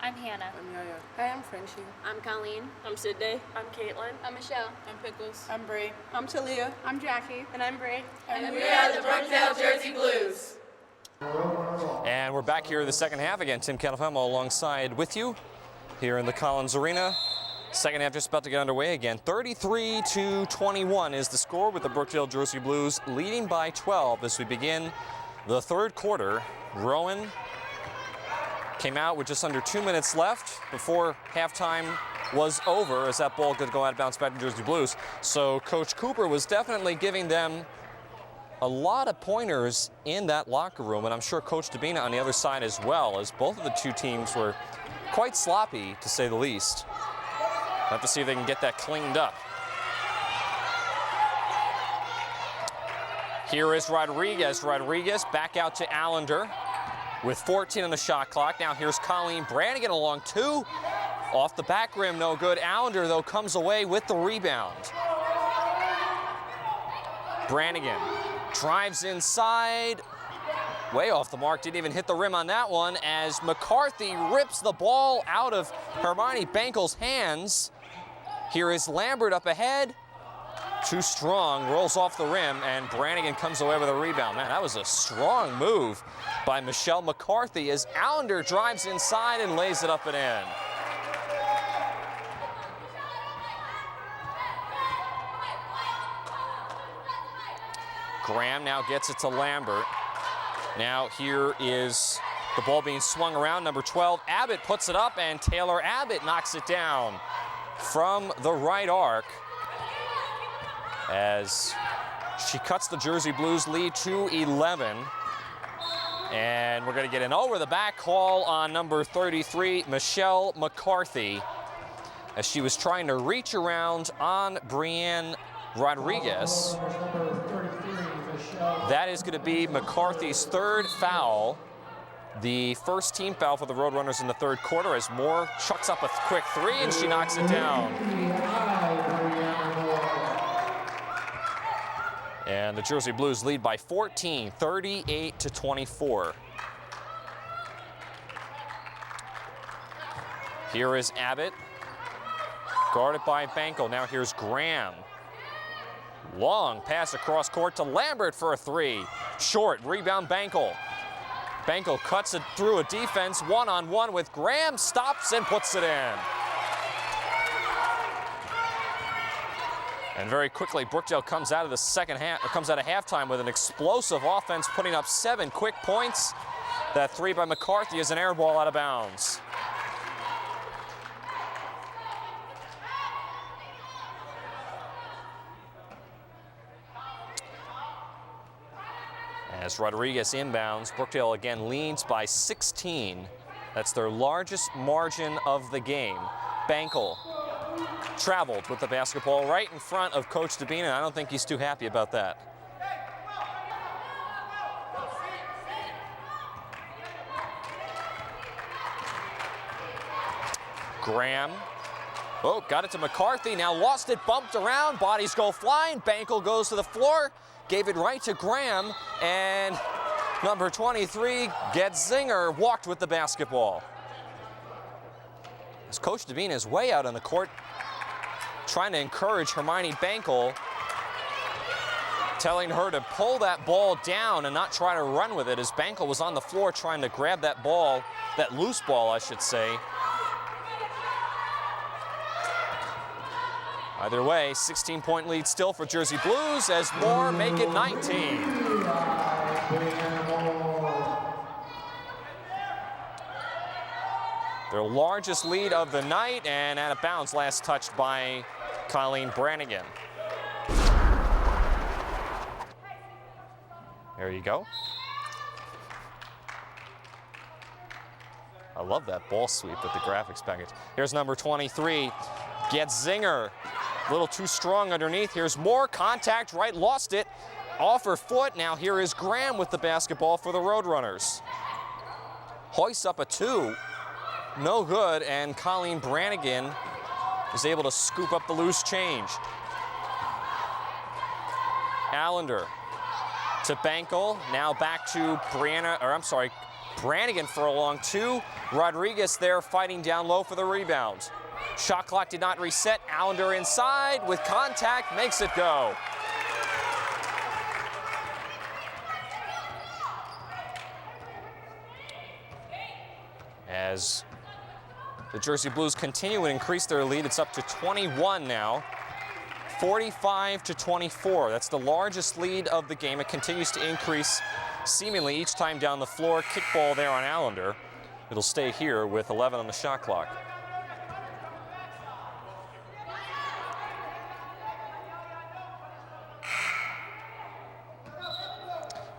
I'm Hannah. I'm Yaya. Hi, I'm Frenchie. I'm Colleen. I'm Sydney. I'm Caitlin. I'm Michelle. I'm Pickles. I'm Bree. I'm Talia. I'm Jackie. And I'm Bree. And we are the Brookdale Jersey Blues. And we're back here in the second half again. Tim Catalfemo alongside with you here in the Collins Arena. Second half just about to get underway again. 33-21 is the score, with the Brookdale Jersey Blues leading by 12 as we begin the third quarter. Rowan came out with just under 2 minutes left before halftime was over, as that ball could go out of bounds back to Jersey Blues. So Coach Cooper was definitely giving them a lot of pointers in that locker room, and I'm sure Coach Dabina on the other side as well, as both of the two teams were quite sloppy, to say the least. We'll have to see if they can get that cleaned up. Here is Rodriguez. Rodriguez back out to Allender with 14 on the shot clock. Now here's Colleen Brannigan along 2. Off the back rim, no good. Allender, though, comes away with the rebound. Brannigan drives inside. Way off the mark, didn't even hit the rim on that one, as McCarthy rips the ball out of Hermione Bankel's hands. Here is Lambert up ahead. Too strong, rolls off the rim, and Brannigan comes away with a rebound. Man, that was a strong move by Michelle McCarthy as Allender drives inside and lays it up and in. Graham now gets it to Lambert. Now here is the ball being swung around. Number 12, Abbott puts it up, and Taylor Abbott knocks it down from the right arc as she cuts the Jersey Blues lead to 11. And we're going to get an over-the-back call on number 33, Michelle McCarthy, as she was trying to reach around on Brianne Rodriguez. That is going to be McCarthy's third foul. The first team foul for the Roadrunners in the third quarter as Moore chucks up a quick three and she knocks it down. And the Jersey Blues lead by 14, 38-24. Here is Abbott, guarded by Bankel. Now here's Graham. Long pass across court to Lambert for a three. Short, rebound Bankel. Bankel cuts it through a defense, one-on-one with Graham, stops and puts it in. And very quickly, Brookdale comes out of the second half, or comes out of halftime with an explosive offense, putting up 7 quick points. That three by McCarthy is an air ball out of bounds. As Rodriguez inbounds, Brookdale again leads by 16. That's their largest margin of the game. Bankel traveled with the basketball right in front of Coach Dabina, and I don't think he's too happy about that. Graham, oh, got it to McCarthy, now lost it, bumped around, bodies go flying, Bankel goes to the floor, gave it right to Graham, and number 23, Getzinger, walked with the basketball. As Coach Dabina is way out on the court, trying to encourage Hermione Bankel, telling her to pull that ball down and not try to run with it, as Bankel was on the floor trying to grab that ball, that loose ball, I should say. Either way, 16-point lead still for Jersey Blues as Moore make it 19. Their largest lead of the night, and out of bounds, last touched by Colleen Brannigan. There you go. I love that ball sweep with the graphics package. Here's number 23, Getzinger. A little too strong underneath. Here's Moore, contact right, lost it. Off her foot. Now here is Graham with the basketball for the Roadrunners. Hoists up a two. No good, and Colleen Brannigan is able to scoop up the loose change. Allender to Bankel. Now back to Brannigan for a long two. Rodriguez there fighting down low for the rebound. Shot clock did not reset. Allender inside with contact, makes it go. As the Jersey Blues continue to increase their lead, it's up to 21 now. 45-24. That's the largest lead of the game. It continues to increase seemingly each time down the floor. Kick ball there on Allender. It'll stay here with 11 on the shot clock.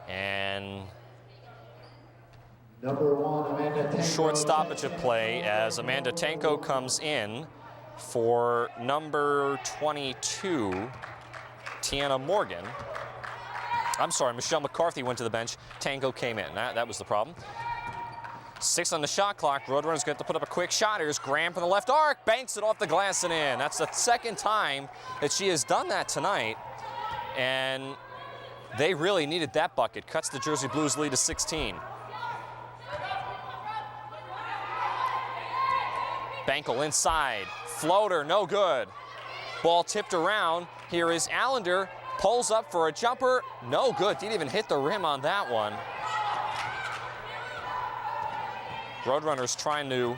And Number 1, Amanda Tanko. Short stoppage of play as Amanda Tanko comes in for number 22, Tiana Morgan. I'm sorry, Michelle McCarthy went to the bench. Tanko came in. That was the problem. 6 on the shot clock. Roadrunners get to put up a quick shot. Here's Graham from the left arc. Banks it off the glass and in. That's the second time that she has done that tonight. And they really needed that bucket. Cuts the Jersey Blues lead to 16. Bankel inside. Floater, no good. Ball tipped around. Here is Allender. Pulls up for a jumper. No good. Didn't even hit the rim on that one. Roadrunners trying to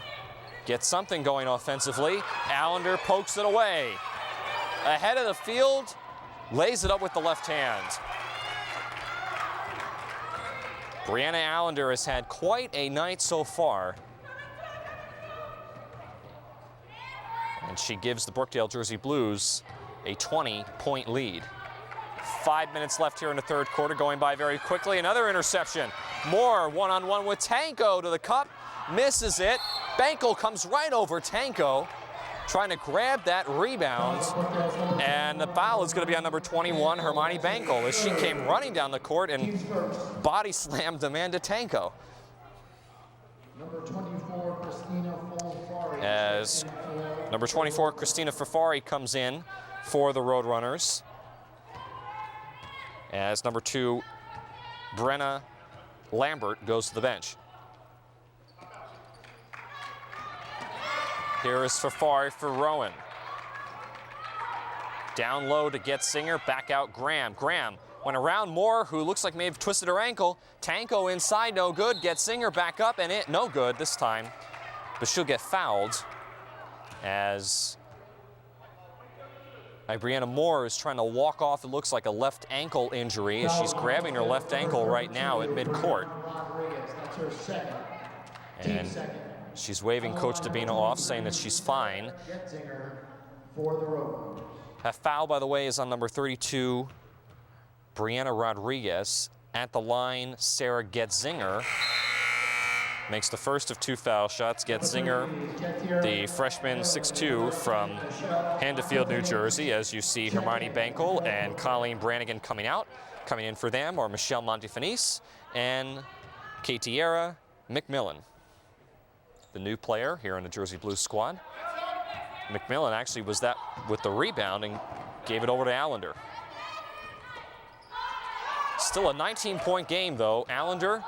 get something going offensively. Allender pokes it away. Ahead of the field, lays it up with the left hand. Brianna Allender has had quite a night so far. And she gives the Brookdale Jersey Blues a 20-point lead. 5 minutes left here in the third quarter, going by very quickly. Another interception. Moore one-on-one with Tanko to the cup, misses it. Bankel comes right over Tanko, trying to grab that rebound. And the foul is going to be on number 21, Hermione Bankel, as she came running down the court and body slammed Amanda Tanko. Number 24, Christina Folfari. As number 24, Christina Fafari, comes in for the Roadrunners. As number 2, Brenna Lambert, goes to the bench. Here is Fafari for Rowan. Down low to Getzinger, back out Graham. Graham went around Moore, who looks like may have twisted her ankle. Tanko inside, no good. Getzinger back up, and it no good this time. But she'll get fouled as Brianna Moore is trying to walk off. It looks like a left ankle injury as she's grabbing her left ankle right now at midcourt. That's her second. And she's waving Coach Dabina off, saying that she's fine. Getzinger for the Roadrunners. That foul, by the way, is on number 32, Brianna Rodriguez. At the line, Sarah Getzinger makes the first of 2 foul shots. Getzinger, the freshman 6'2" from Handefield, New Jersey, as you see Hermione Bankel and Colleen Brannigan coming out. Coming in for them are Michelle Montefinis and Katiera McMillan, the new player here in the Jersey Blues squad. McMillan actually was that with the rebound and gave it over to Allender. Still a 19-point game, though. Allender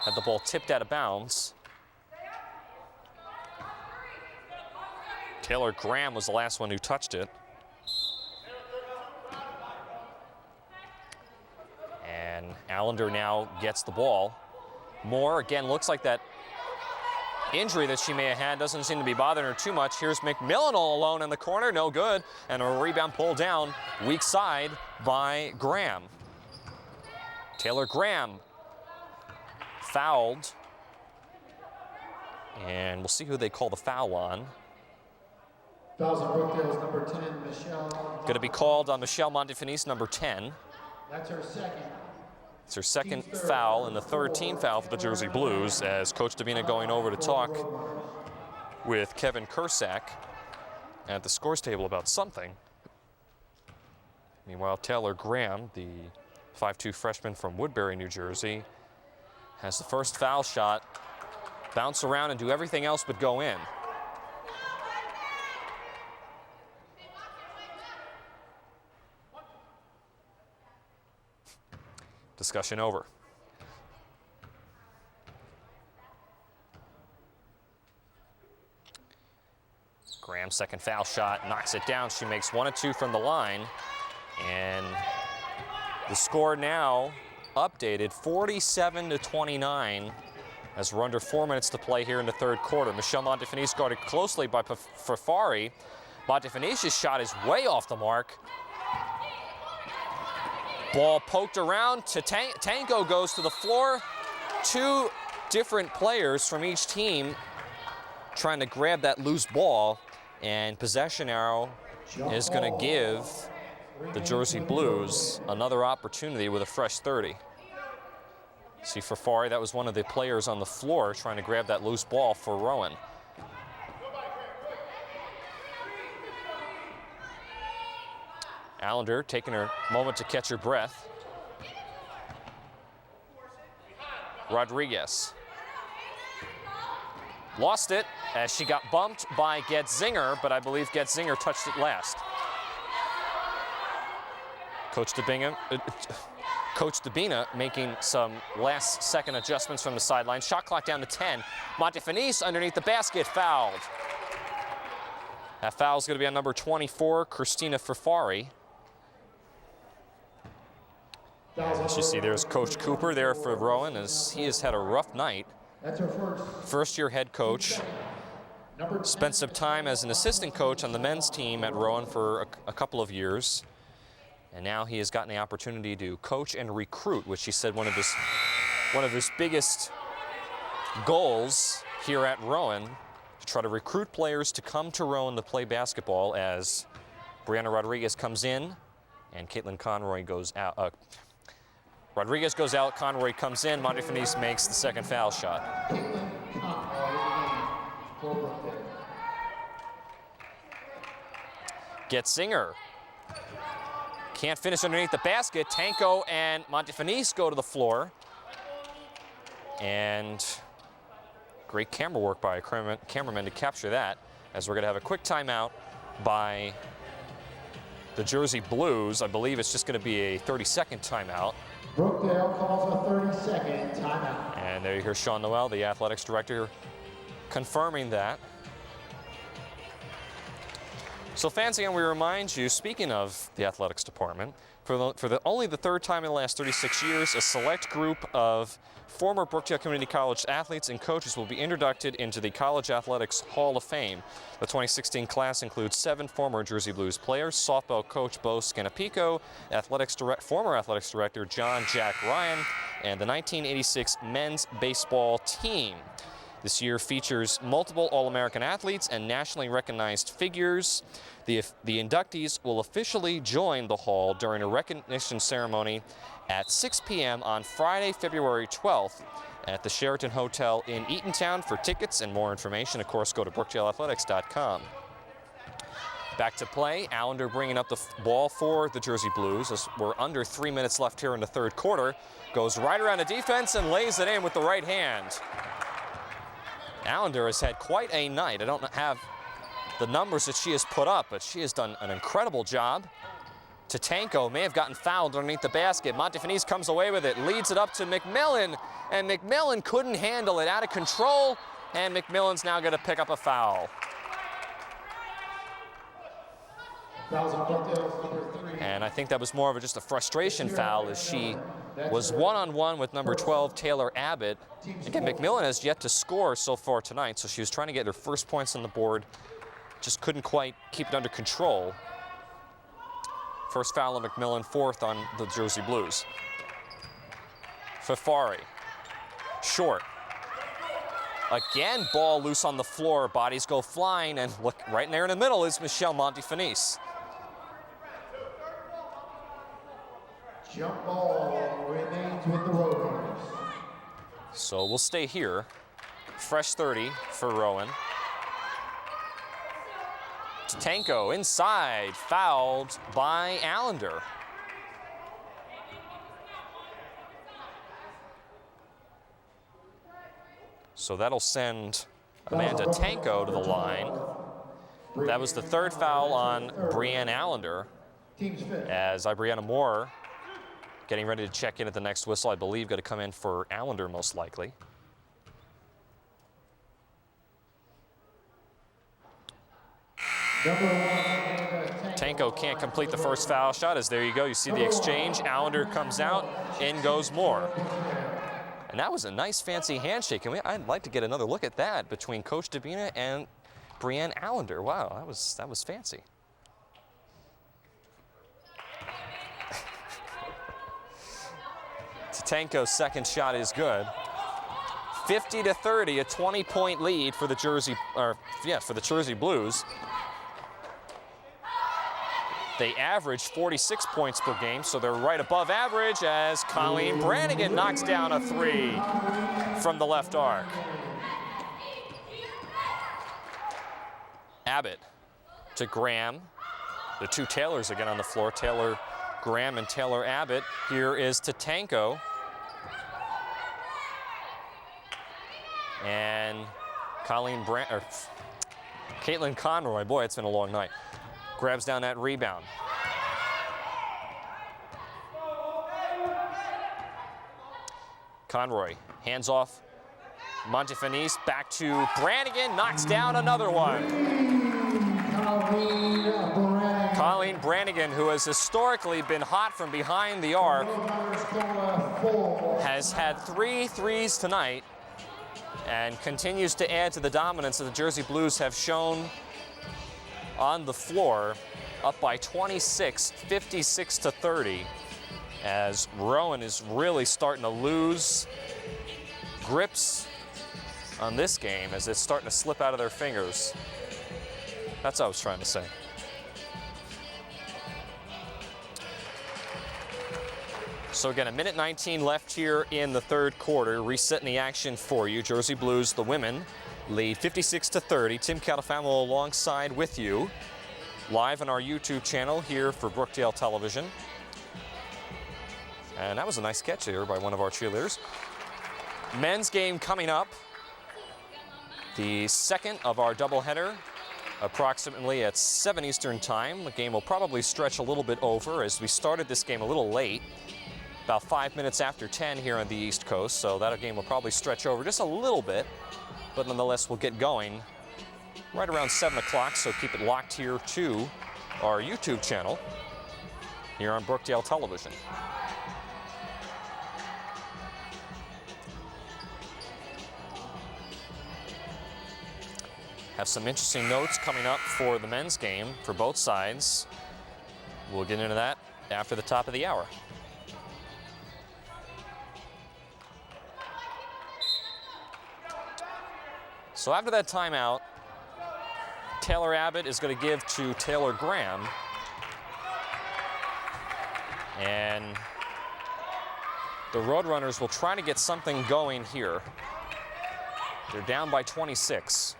had the ball tipped out of bounds. Taylor Graham was the last one who touched it. And Allender now gets the ball. Moore, again, looks like that injury that she may have had doesn't seem to be bothering her too much. Here's McMillan all alone in the corner, no good. And a rebound pulled down, weak side by Graham. Taylor Graham fouled. And we'll see who they call the foul on. Fouls on Brookdale's number 10, Michelle. Going to be called on Michelle Montefinis, number 10. That's her second. It's her second foul and the third team foul for the Jersey Blues, as Coach Davina going over to talk with Kevin Kursak at the scores table about something. Meanwhile, Taylor Graham, the 5'2" freshman from Woodbury, New Jersey, has the first foul shot, bounce around and do everything else but go in. Discussion over. Graham's second foul shot knocks it down. She makes 1 of 2 from the line. And the score now updated 47-29 as we're under 4 minutes to play here in the third quarter. Michelle Montefinis guarded closely by Fafari. Montefinis' shot is way off the mark. Ball poked around to Tanko, goes to the floor. 2 different players from each team trying to grab that loose ball, and possession arrow is going to give the Jersey Blues another opportunity with a fresh 30. See Fafari, that was one of the players on the floor trying to grab that loose ball for Rowan. Allender taking her moment to catch her breath. Rodriguez lost it as she got bumped by Getzinger, but I believe Getzinger touched it last. Coach Dabina making some last-second adjustments from the sideline. Shot clock down to 10. Montefinis underneath the basket, fouled. That foul is going to be on number 24, Christina Fafari. As you see, there's Coach Cooper there for Rowan, as he has had a rough night. That's her First-year head coach. Spent some time as an assistant coach on the men's team at Rowan for a couple of years. And now he has gotten the opportunity to coach and recruit, which he said one of his biggest goals here at Rowan, to try to recruit players to come to Rowan to play basketball, as Brianna Rodriguez comes in And Caitlin Conroy goes out. Rodriguez goes out, Conroy comes in, Montefinis makes the second foul shot. Caitlin Conroy for Brookdale. Getzinger can't finish underneath the basket. Tanko and Montefinis go to the floor. And great camera work by a cameraman to capture that, as we're going to have a quick timeout by the Jersey Blues. I believe it's just going to be a 30-second timeout. Brookdale calls a 30-second timeout. And there you hear Sean Noel, the athletics director, confirming that. So fans, again, we remind you, speaking of the athletics department, for only the third time in the last 36 years, a select group of former Brookdale Community College athletes and coaches will be inducted into the College Athletics Hall of Fame. The 2016 class includes 7 former Jersey Blues players, softball coach Bo Scanapico, former athletics director John Jack Ryan, and the 1986 men's baseball team. This year features multiple All-American athletes and nationally recognized figures. The inductees will officially join the hall during a recognition ceremony at 6 p.m. on Friday, February 12th at the Sheraton Hotel in Eatontown. For tickets and more information, of course, go to brookdaleathletics.com. Back to play. Allender bringing up the ball for the Jersey Blues as we're under 3 minutes left here in the third quarter. Goes right around the defense and lays it in with the right hand. Allender has had quite a night. I don't have the numbers that she has put up, but she has done an incredible job. Tatanko may have gotten fouled underneath the basket. Montefinis comes away with it, leads it up to McMillan, and McMillan couldn't handle it, out of control, and McMillan's now going to pick up a foul. Fouls on Brookdale's number 3. And I think that was more of just a frustration foul, as she was one-on-one with number 12, Taylor Abbott. Again, McMillan has yet to score so far tonight, so she was trying to get her first points on the board, just couldn't quite keep it under control. First foul of McMillan, 4th on the Jersey Blues. Fafari, short. Again, ball loose on the floor, bodies go flying, and look, right in there in the middle is Michelle Montefinis. Jump ball remains with the Roadrunners. So we'll stay here. Fresh 30 for Rowan. Tatanko inside, fouled by Allender. So that'll send Amanda Tanko to the line. That was the 3rd foul on Brianne Allender, Team's 5th. as Brianna Moore getting ready to check in at the next whistle. I believe going to come in for Allender most likely. Number 1, Tanko can't complete the first foul shot, as there you go. You see the exchange. Allender comes out, in goes Moore. And that was a nice fancy handshake. And I'd like to get another look at that between Coach Dabina and Brianne Allender. Wow, that was fancy. Tatanko's second shot is good. 50-30, a 20-point lead for the Jersey Blues. They average 46 points per game, so they're right above average, as Colleen Brannigan knocks down a 3 from the left arc. Abbott to Graham. The 2 Taylors again on the floor. Taylor Graham and Taylor Abbott. Here is Tatanko. And Caitlin Conroy, boy, it's been a long night, grabs down that rebound. Conroy, hands off Montefinis, back to Brannigan, knocks down another one. Colleen Brannigan, who has historically been hot from behind the arc, has had 3 threes tonight and continues to add to the dominance that the Jersey Blues have shown on the floor, up by 26, 56-30, as Rowan is really starting to lose grips on this game, as it's starting to slip out of their fingers. That's what I was trying to say. So again, 1:19 left here in the third quarter. Resetting the action for you. Jersey Blues, the women, lead 56-30. Tim Catafamo alongside with you. Live on our YouTube channel here for Brookdale Television. And that was a nice catch here by one of our cheerleaders. Men's game coming up. The second of our doubleheader, approximately at 7 Eastern time. The game will probably stretch a little bit over as we started this game a little late. About 5 minutes after 10 here on the East Coast. So that game will probably stretch over just a little bit. But nonetheless, we'll get going right around 7 o'clock, so keep it locked here to our YouTube channel here on Brookdale Television. Have some interesting notes coming up for the men's game for both sides. We'll get into that after the top of the hour. So after that timeout, Taylor Abbott is going to give to Taylor Graham. And the Roadrunners will try to get something going here. They're down by 26.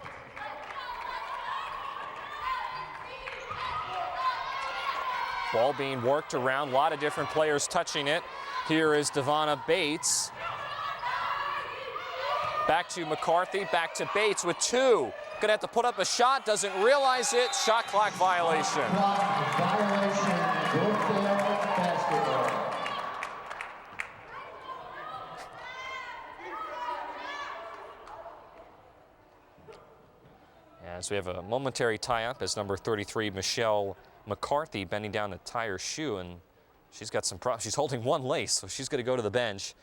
Ball being worked around, a lot of different players touching it. Here is Devonna Bates. Back to McCarthy, back to Bates with 2. Gonna have to put up a shot, doesn't realize it. Shot clock violation. Violation, Brookdale basketball. As we have a momentary tie-up as number 33, Michelle McCarthy, bending down to tie her shoe, and she's got some problems. She's holding one lace, so she's gonna go to the bench.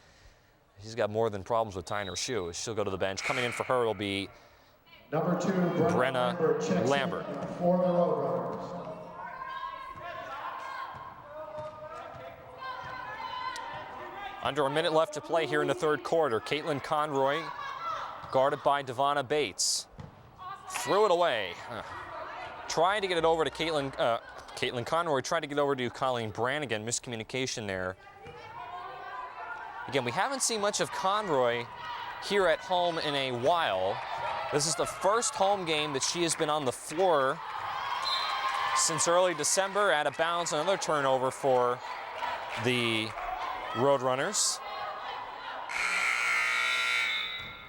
She's got more than problems with tying her shoe. She'll go to the bench. Coming in for her will be Number 2, Brenna Lambert. For the Roadrunners. Under a minute left to play here in the third quarter. Caitlin Conroy, guarded by Devonna Bates. Threw it away. Trying to get it over to Caitlin Conroy, tried to get over to Colleen Brannigan. Miscommunication there. Again, we haven't seen much of Conroy here at home in a while. This is the first home game that she has been on the floor since early December. Out of bounds, another turnover for the Roadrunners.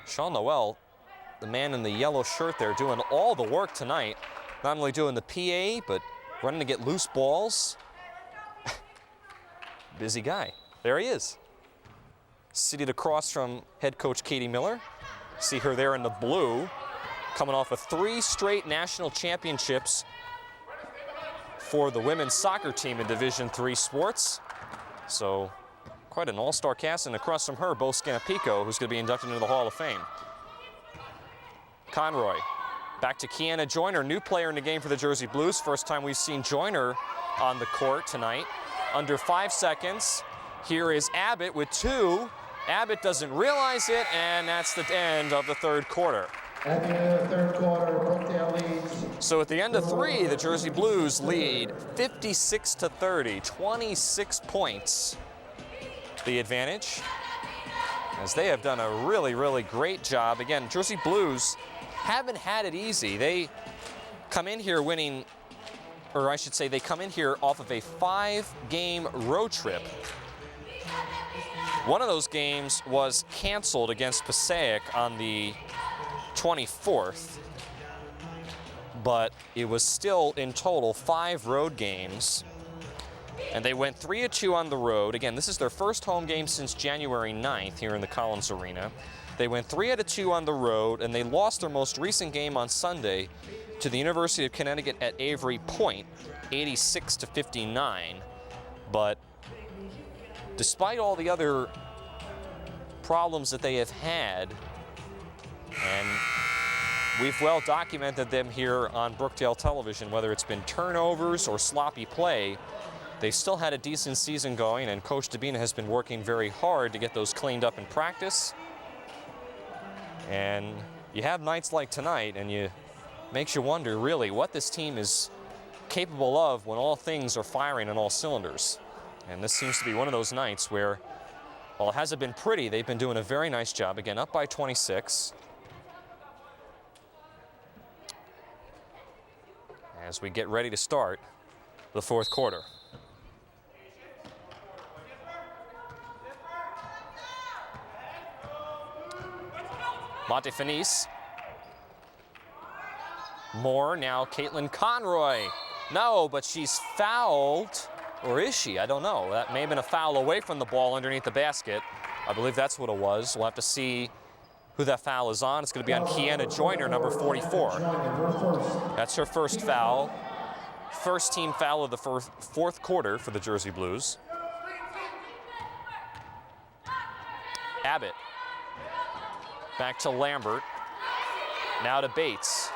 Sean Noel, the man in the yellow shirt there, doing all the work tonight. Not only doing the PA, but running to get loose balls. Busy guy. There he is. Seated across from head coach Katie Miller. See her there in the blue, coming off of 3 straight national championships for the women's soccer team in Division III sports. So quite an all-star cast, and across from her, Bo Scanapico, who's going to be inducted into the Hall of Fame. Conroy, back to Kiana Joyner, new player in the game for the Jersey Blues. First time we've seen Joyner on the court tonight. Under 5 seconds, here is Abbott with 2. Abbott doesn't realize it, and that's the end of the third quarter. At the end of the third quarter, Brookdale leads. So at the end of 3, the Jersey Blues lead 56-30, 26 points. The advantage, as they have done a really, really great job. Again, Jersey Blues haven't had it easy. They come in here winning, or I should say they come in here off of a 5-game road trip. One of those games was canceled against Passaic on the 24th, but it was still in total 5 road games. And they went 3-2 on the road. Again, this is their first home game since January 9th here in the Collins Arena. They went 3-2 on the road, and they lost their most recent game on Sunday to the University of Connecticut at Avery Point, 86-59. But despite all the other problems that they have had, and we've well documented them here on Brookdale Television, whether it's been turnovers or sloppy play, they still had a decent season going, and Coach Dabina has been working very hard to get those cleaned up in practice. And you have nights like tonight, and it makes you wonder really what this team is capable of when all things are firing on all cylinders. And this seems to be one of those nights where, while it hasn't been pretty, they've been doing a very nice job. Again, up by 26. As we get ready to start the fourth quarter. Montefinice. Moore, now Caitlin Conroy. No, but she's fouled. Or is she? I don't know. That may have been a foul away from the ball underneath the basket. I believe that's what it was. We'll have to see who that foul is on. It's going to be on Kiana Joyner, number 44. That's her first foul. First team foul of the fourth quarter for the Jersey Blues. Abbott. Back to Lambert. Now to Bates.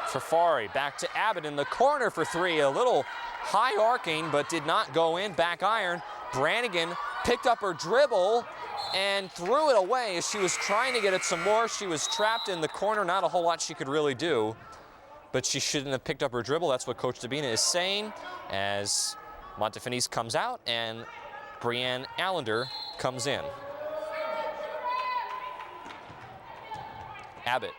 Fafari back to Abbott in the corner for three. A little high arcing, but did not go in. Back iron. Brannigan picked up her dribble and threw it away as she was trying to get it some more. She was trapped in the corner. Not a whole lot she could really do, but she shouldn't have picked up her dribble. That's what Coach Dabina is saying as Montefinice comes out and Brianne Allender comes in. Abbott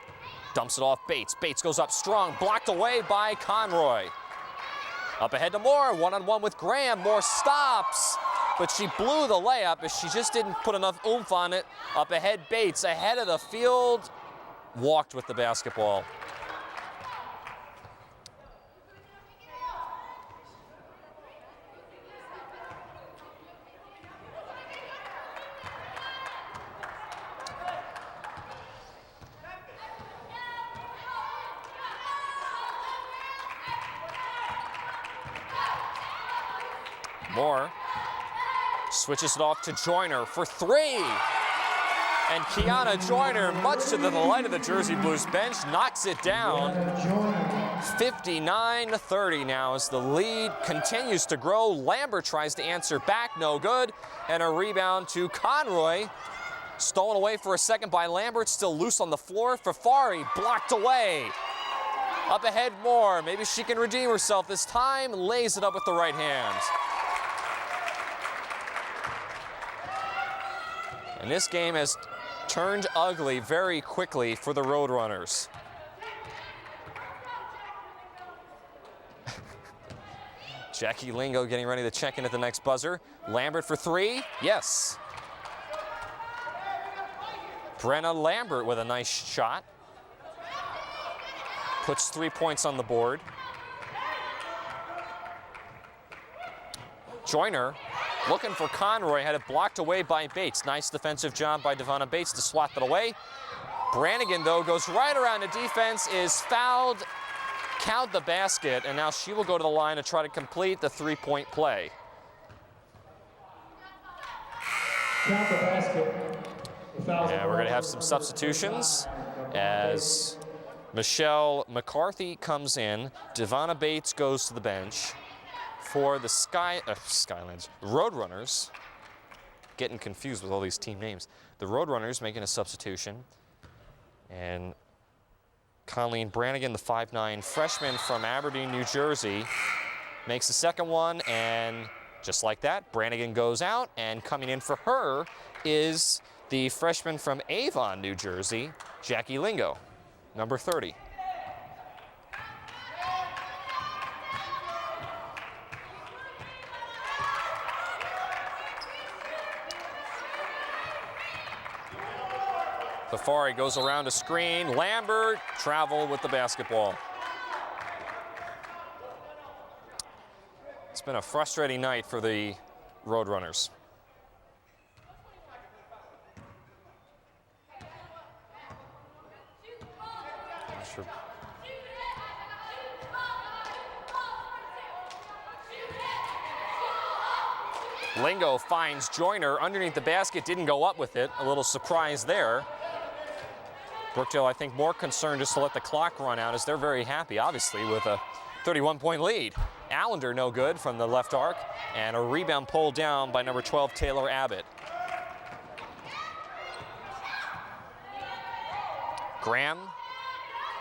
dumps it off Bates. Bates goes up strong, blocked away by Conroy. Up ahead to Moore, one-on-one with Graham. Moore stops, but she blew the layup as she just didn't put enough oomph on it. Up ahead, Bates, ahead of the field, walked with the basketball. Moore switches it off to Joyner for three. And Kiana Joyner, much to the delight of the Jersey Blues bench, knocks it down. 59-30 now as the lead continues to grow. Lambert tries to answer back, no good. And a rebound to Conroy. Stolen away for a second by Lambert, still loose on the floor. Fafari blocked away. Up ahead, Moore. Maybe she can redeem herself this time. Lays it up with the right hand. And this game has turned ugly very quickly for the Roadrunners. Jackie Lingo getting ready to check in at the next buzzer. Lambert for three. Yes. Brenna Lambert with a nice shot. Puts 3 points on the board. Joyner looking for Conroy, had it blocked away by Bates. Nice defensive job by Devonna Bates to swat that away. Brannigan, though, goes right around the defense, is fouled, count the basket, and now she will go to the line to try to complete the three-point play. Count the basket. And we're going to have some substitutions as Michelle McCarthy comes in. Devonna Bates goes to the bench. For the Roadrunners, getting confused with all these team names. The Roadrunners making a substitution. And Colleen Brannigan, the 5'9" freshman from Aberdeen, New Jersey, makes the second one. And just like that, Brannigan goes out. And coming in for her is the freshman from Avon, New Jersey, Jackie Lingo, number 30. Fafari goes around a screen. Lambert travel with the basketball. It's been a frustrating night for the Roadrunners. Lingo finds Joyner underneath the basket, didn't go up with it. A little surprise there. Brookdale, I think, more concerned just to let the clock run out as they're very happy, obviously, with a 31-point lead. Allender no good from the left arc, and a rebound pulled down by number 12, Taylor Abbott. Graham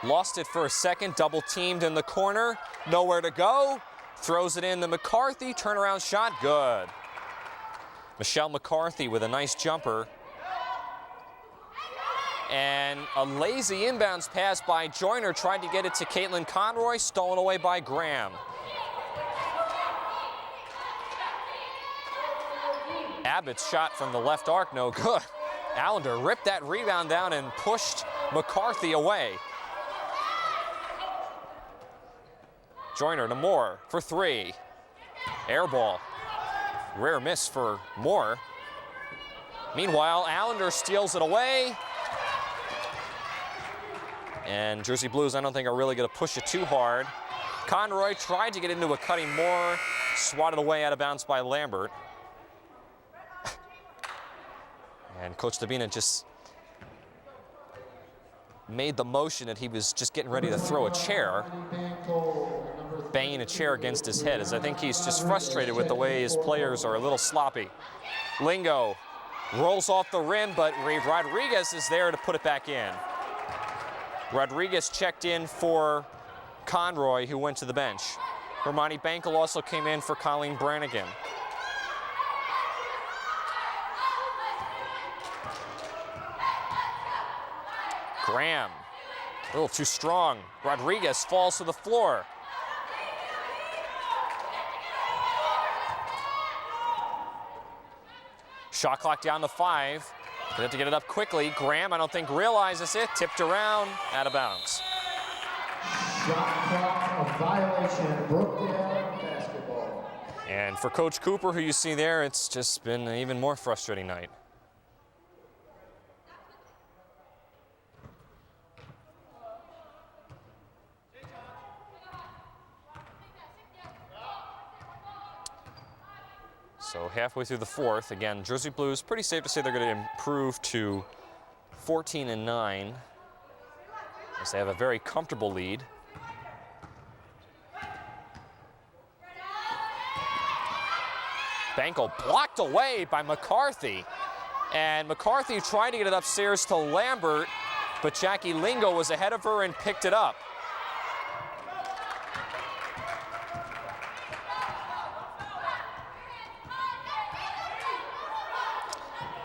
lost it for a second, double teamed in the corner, nowhere to go. Throws it in to McCarthy, turnaround shot, good. Michelle McCarthy with a nice jumper. And a lazy inbounds pass by Joyner, tried to get it to Caitlin Conroy, stolen away by Graham. Abbott's shot from the left arc, no good. Allender ripped that rebound down and pushed McCarthy away. Joyner to Moore for three. Air ball. Rare miss for Moore. Meanwhile, Allender steals it away. And Jersey Blues, I don't think, are really going to push it too hard. Conroy tried to get into a cutting Moore, swatted away out of bounds by Lambert. And Coach Dabina just made the motion that he was just getting ready to throw a chair, banging a chair against his head, as I think he's just frustrated with the way his players are a little sloppy. Lingo rolls off the rim, but Rodriguez is there to put it back in. Rodriguez checked in for Conroy, who went to the bench. Hermione Bankel also came in for Colleen Brannigan. Graham, a little too strong. Rodriguez falls to the floor. Shot clock down to 5. They have to get it up quickly. Graham, I don't think, realizes it. Tipped around, out of bounds. Shot clock, a violation, Brookdale basketball. And for Coach Cooper, who you see there, it's just been an even more frustrating night. So halfway through the fourth, again, Jersey Blues, pretty safe to say they're going to improve to 14-9, as they have a very comfortable lead. Bankel blocked away by McCarthy. And McCarthy tried to get it upstairs to Lambert, but Jackie Lingo was ahead of her and picked it up.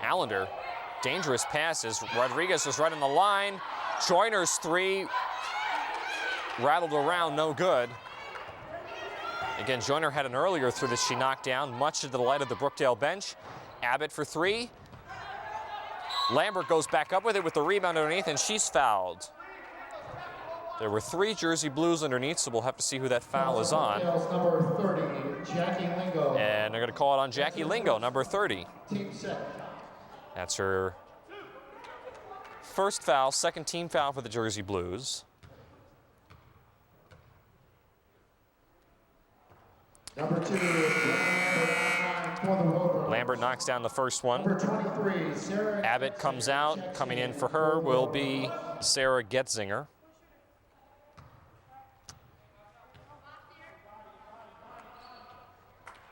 Allender, dangerous passes. Rodriguez was right on the line. Joyner's three rattled around, no good. Again, Joyner had an earlier through that she knocked down, much to the delight of the Brookdale bench. Abbott for three. Lambert goes back up with it with the rebound underneath, and she's fouled. There were 3 Jersey Blues underneath, so we'll have to see who that foul is on. Number 30, Jackie Lingo. And they're going to call it on Jackie Lingo, number 30. Team set. That's her first foul, second team foul for the Jersey Blues. Number 2, for the Roadrunners. Lambert knocks down the first one. Number 23, Sarah. Abbott comes out. Coming in for her will be Sarah Getzinger.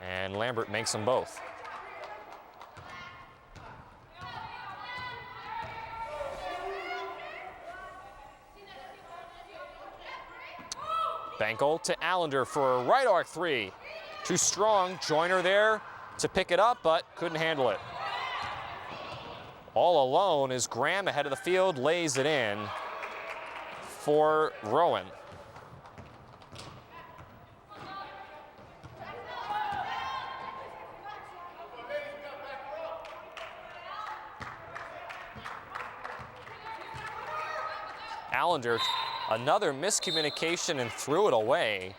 And Lambert makes them both. Bankel to Allender for a right arc three. Too strong. Joyner there to pick it up, but couldn't handle it. All alone is Graham ahead of the field, lays it in for Rowan. Allender, another miscommunication and threw it away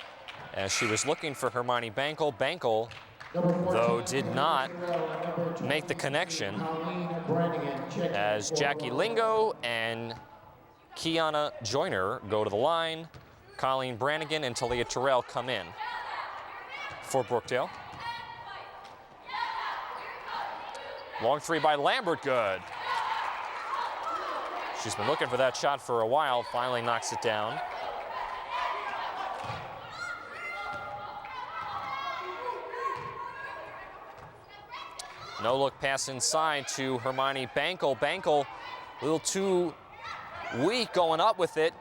as she was looking for Hermione Bankel. Bankel, though, did not make the connection as Jackie Lingo and Kiana Joyner go to the line. Colleen Brannigan and Talia Terrell come in for Brookdale. Long three by Lambert, good. She's been looking for that shot for a while, finally knocks it down. No look pass inside to Hermione Bankel. Bankel a little too weak going up with it,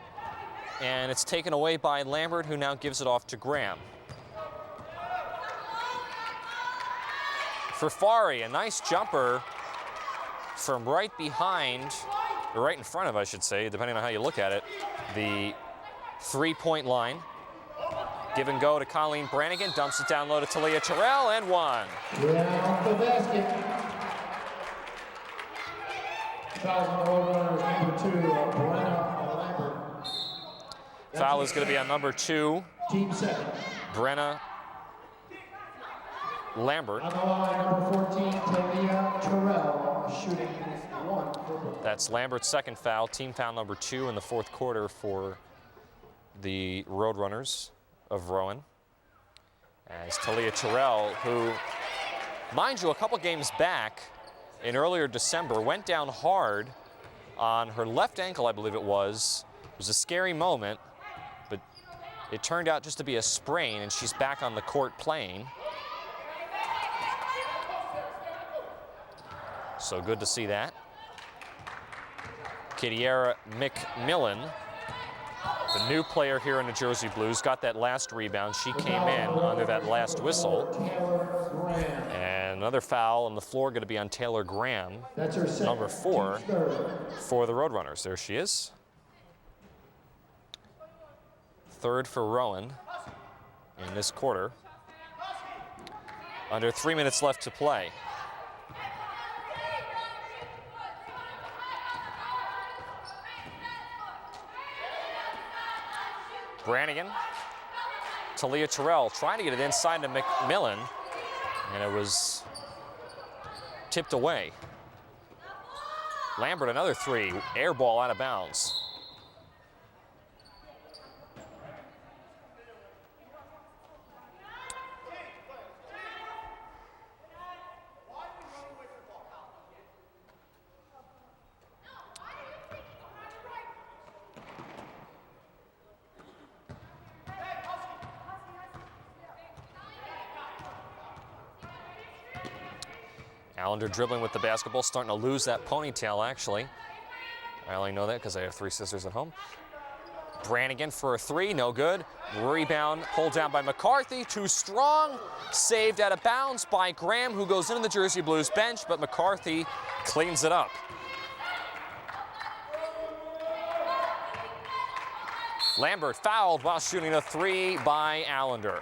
and it's taken away by Lambert, who now gives it off to Graham. for Fari, a nice jumper from right behind, or right in front of, I should say, depending on how you look at it, the three-point line. Give and go to Colleen Brannigan, dumps it down low to Talia Terrell, and one. Round the basket. Fouls on the road runners, number 2, Brenna Lambert. Foul is going to be on number 2, Team second. Brenna Lambert. On the line, number 14, Talia Terrell, shooting 1 for Brookdale. That's Lambert's second foul, team foul number 2 in the fourth quarter for the Roadrunners of Rowan. As Talia Terrell, who, mind you, a couple games back in earlier December, went down hard on her left ankle, I believe it was. It was a scary moment, but it turned out just to be a sprain, and she's back on the court playing. So good to see that. Kitiera McMillan, the new player here in the Jersey Blues, got that last rebound. She came in under that last whistle. And another foul on the floor going to be on Taylor Graham, number 4 for the Roadrunners. There she is. Third for Rowan in this quarter. Under 3 minutes left to play. Brannigan, Talia Terrell trying to get it inside to McMillan, and it was tipped away. Lambert, another 3, air ball out of bounds. Allender dribbling with the basketball, starting to lose that ponytail, actually. I only know that because I have 3 sisters at home. Brannigan for a 3, no good. Rebound pulled down by McCarthy, too strong. Saved out of bounds by Graham, who goes into the Jersey Blues bench, but McCarthy cleans it up. Lambert fouled while shooting a 3 by Allender.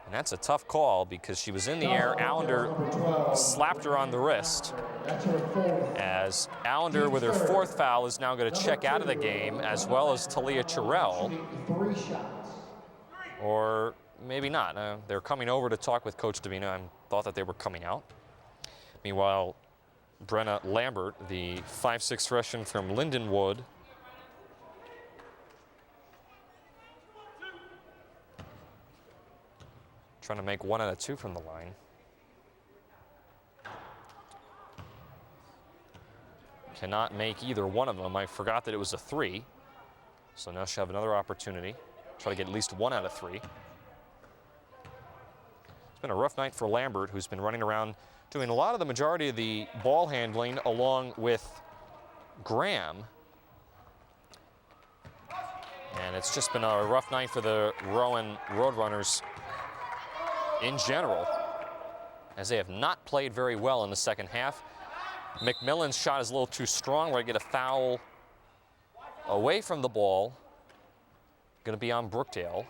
And that's a tough call because she was in the air. Allender slapped her on the wrist. As Allender, with her 4th foul, is now going to check out of the game, as well as Talia Terrell. Or maybe not. They're coming over to talk with Coach Davina. I thought that they were coming out. Meanwhile, Brenna Lambert, the 5'6" freshman from Lindenwood, trying to make 1 out of 2 from the line. Cannot make either one of them. I forgot that it was a 3. So now she'll have another opportunity. Try to get at least 1 out of 3. It's been a rough night for Lambert, who's been running around doing a lot of the majority of the ball handling along with Graham. And it's just been a rough night for the Rowan Roadrunners in general, as they have not played very well in the second half. McMillan's shot is a little too strong. We're going to get a foul away from the ball. Going to be on Brookdale.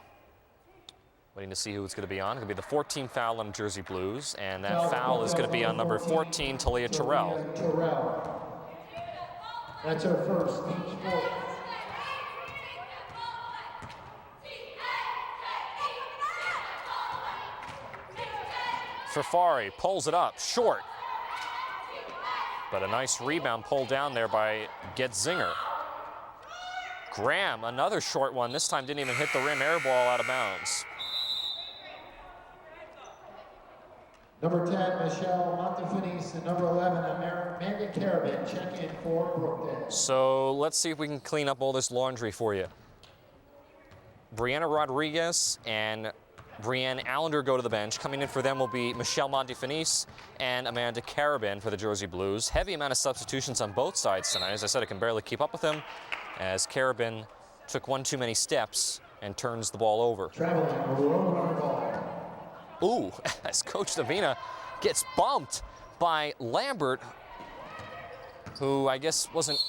Waiting to see who it's going to be on. It's going to be the 14th foul on Jersey Blues, and that foul is going to be on number 14, Talia Terrell. That's her first, team sport. Fari pulls it up, short. But a nice rebound pulled down there by Getzinger. Graham, another short one. This time didn't even hit the rim, air ball out of bounds. Number 10, Michelle Montefinis, and number 11, Amanda Carabin, check in for Brookdale. So let's see if we can clean up all this laundry for you. Brianna Rodriguez and Brianne Allender go to the bench. Coming in for them will be Michelle Montefinis and Amanda Carabin for the Jersey Blues. Heavy amount of substitutions on both sides tonight. As I said, I can barely keep up with them, as Carabin took 1 too many steps and turns the ball over. Traveling, Roadrunner ball. Ooh, as Coach Davina gets bumped by Lambert, who I guess wasn't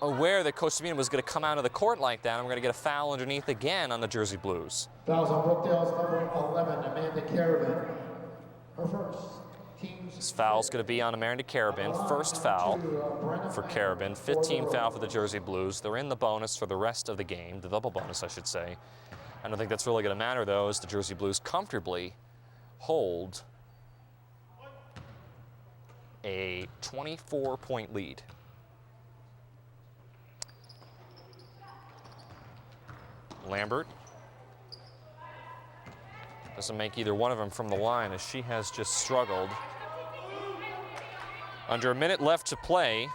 aware that Coach Davina was going to come out of the court like that. And we're going to get a foul underneath again on the Jersey Blues. Fouls on Brookdale's number 11, Amanda Carabin. Her first. This foul's going to be on Amanda Carabin. First foul for Carabin. 15th foul for the Jersey Blues. They're in the bonus for the rest of the game, the double bonus, I should say. I don't think that's really going to matter, though, as the Jersey Blues comfortably hold a 24-point lead. Lambert doesn't make either one of them from the line, as she has just struggled. Under a minute left to play.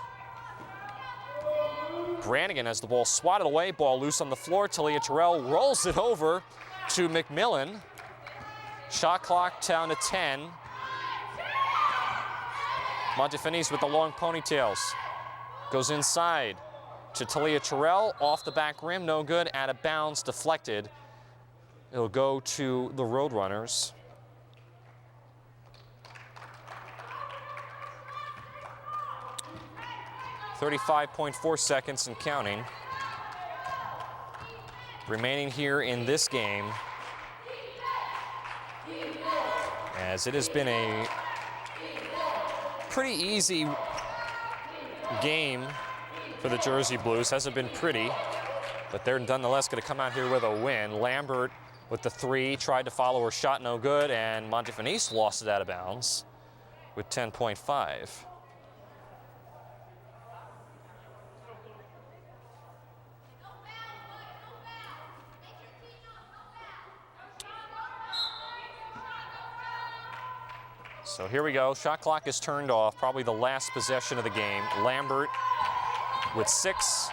Brannigan has the ball swatted away, ball loose on the floor. Talia Terrell rolls it over to McMillan. Shot clock down to 10. Montefini's with the long ponytails. Goes inside to Talia Terrell, off the back rim, no good, out of bounds, deflected. It'll go to the Roadrunners. .4 seconds and counting remaining here in this game, as it has been a pretty easy game for the Jersey Blues. Hasn't been pretty, but they're nonetheless going to come out here with a win. Lambert with the three, tried to follow her shot, no good, and Montefini's lost it out of bounds with 10.5. So here we go. Shot clock is turned off. Probably the last possession of the game. Lambert with 6.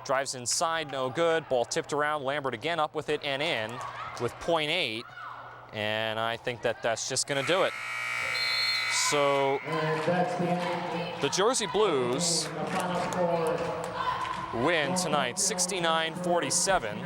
Drives inside, no good. Ball tipped around. Lambert again up with it and in with .8. And I think that that's just going to do it. So the Jersey Blues win tonight 69-47.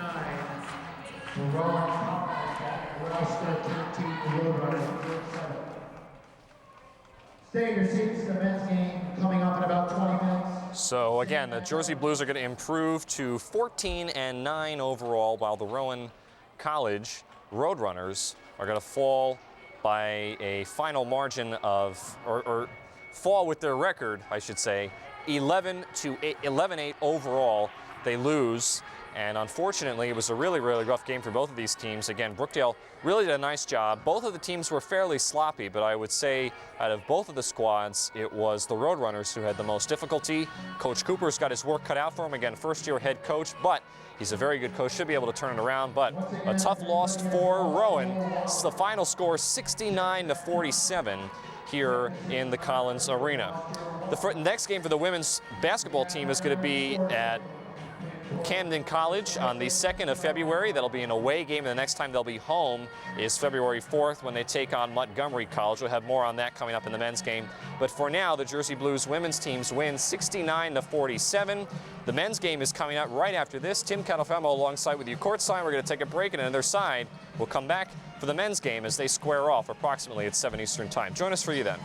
Stay in your seats, the men's game coming up in about 20 minutes. So again, the Jersey Blues are going to improve to 14-9 overall, while the Rowan College Roadrunners are going to fall by a final margin of, or fall with their record, I should say, 11-8 overall. They lose. And unfortunately, it was a really, really rough game for both of these teams. Again, Brookdale really did a nice job. Both of the teams were fairly sloppy, but I would say out of both of the squads, it was the Roadrunners who had the most difficulty. Coach Cooper's got his work cut out for him. Again, first-year head coach, but he's a very good coach, should be able to turn it around. But a tough loss for Rowan. This is the final score, 69-47 here in the Collins Arena. The next game for the women's basketball team is going to be at Camden College on the 2nd of February. That'll be an away game, and the next time they'll be home is February 4th when they take on Montgomery College. We'll have more on that coming up in the men's game. But for now, the Jersey Blues women's teams win 69-47. The men's game is coming up right after this. Tim Catalfamo alongside with you courtside. We're going to take a break, and on their side, we'll come back for the men's game as they square off approximately at 7 Eastern time. Join us for you then.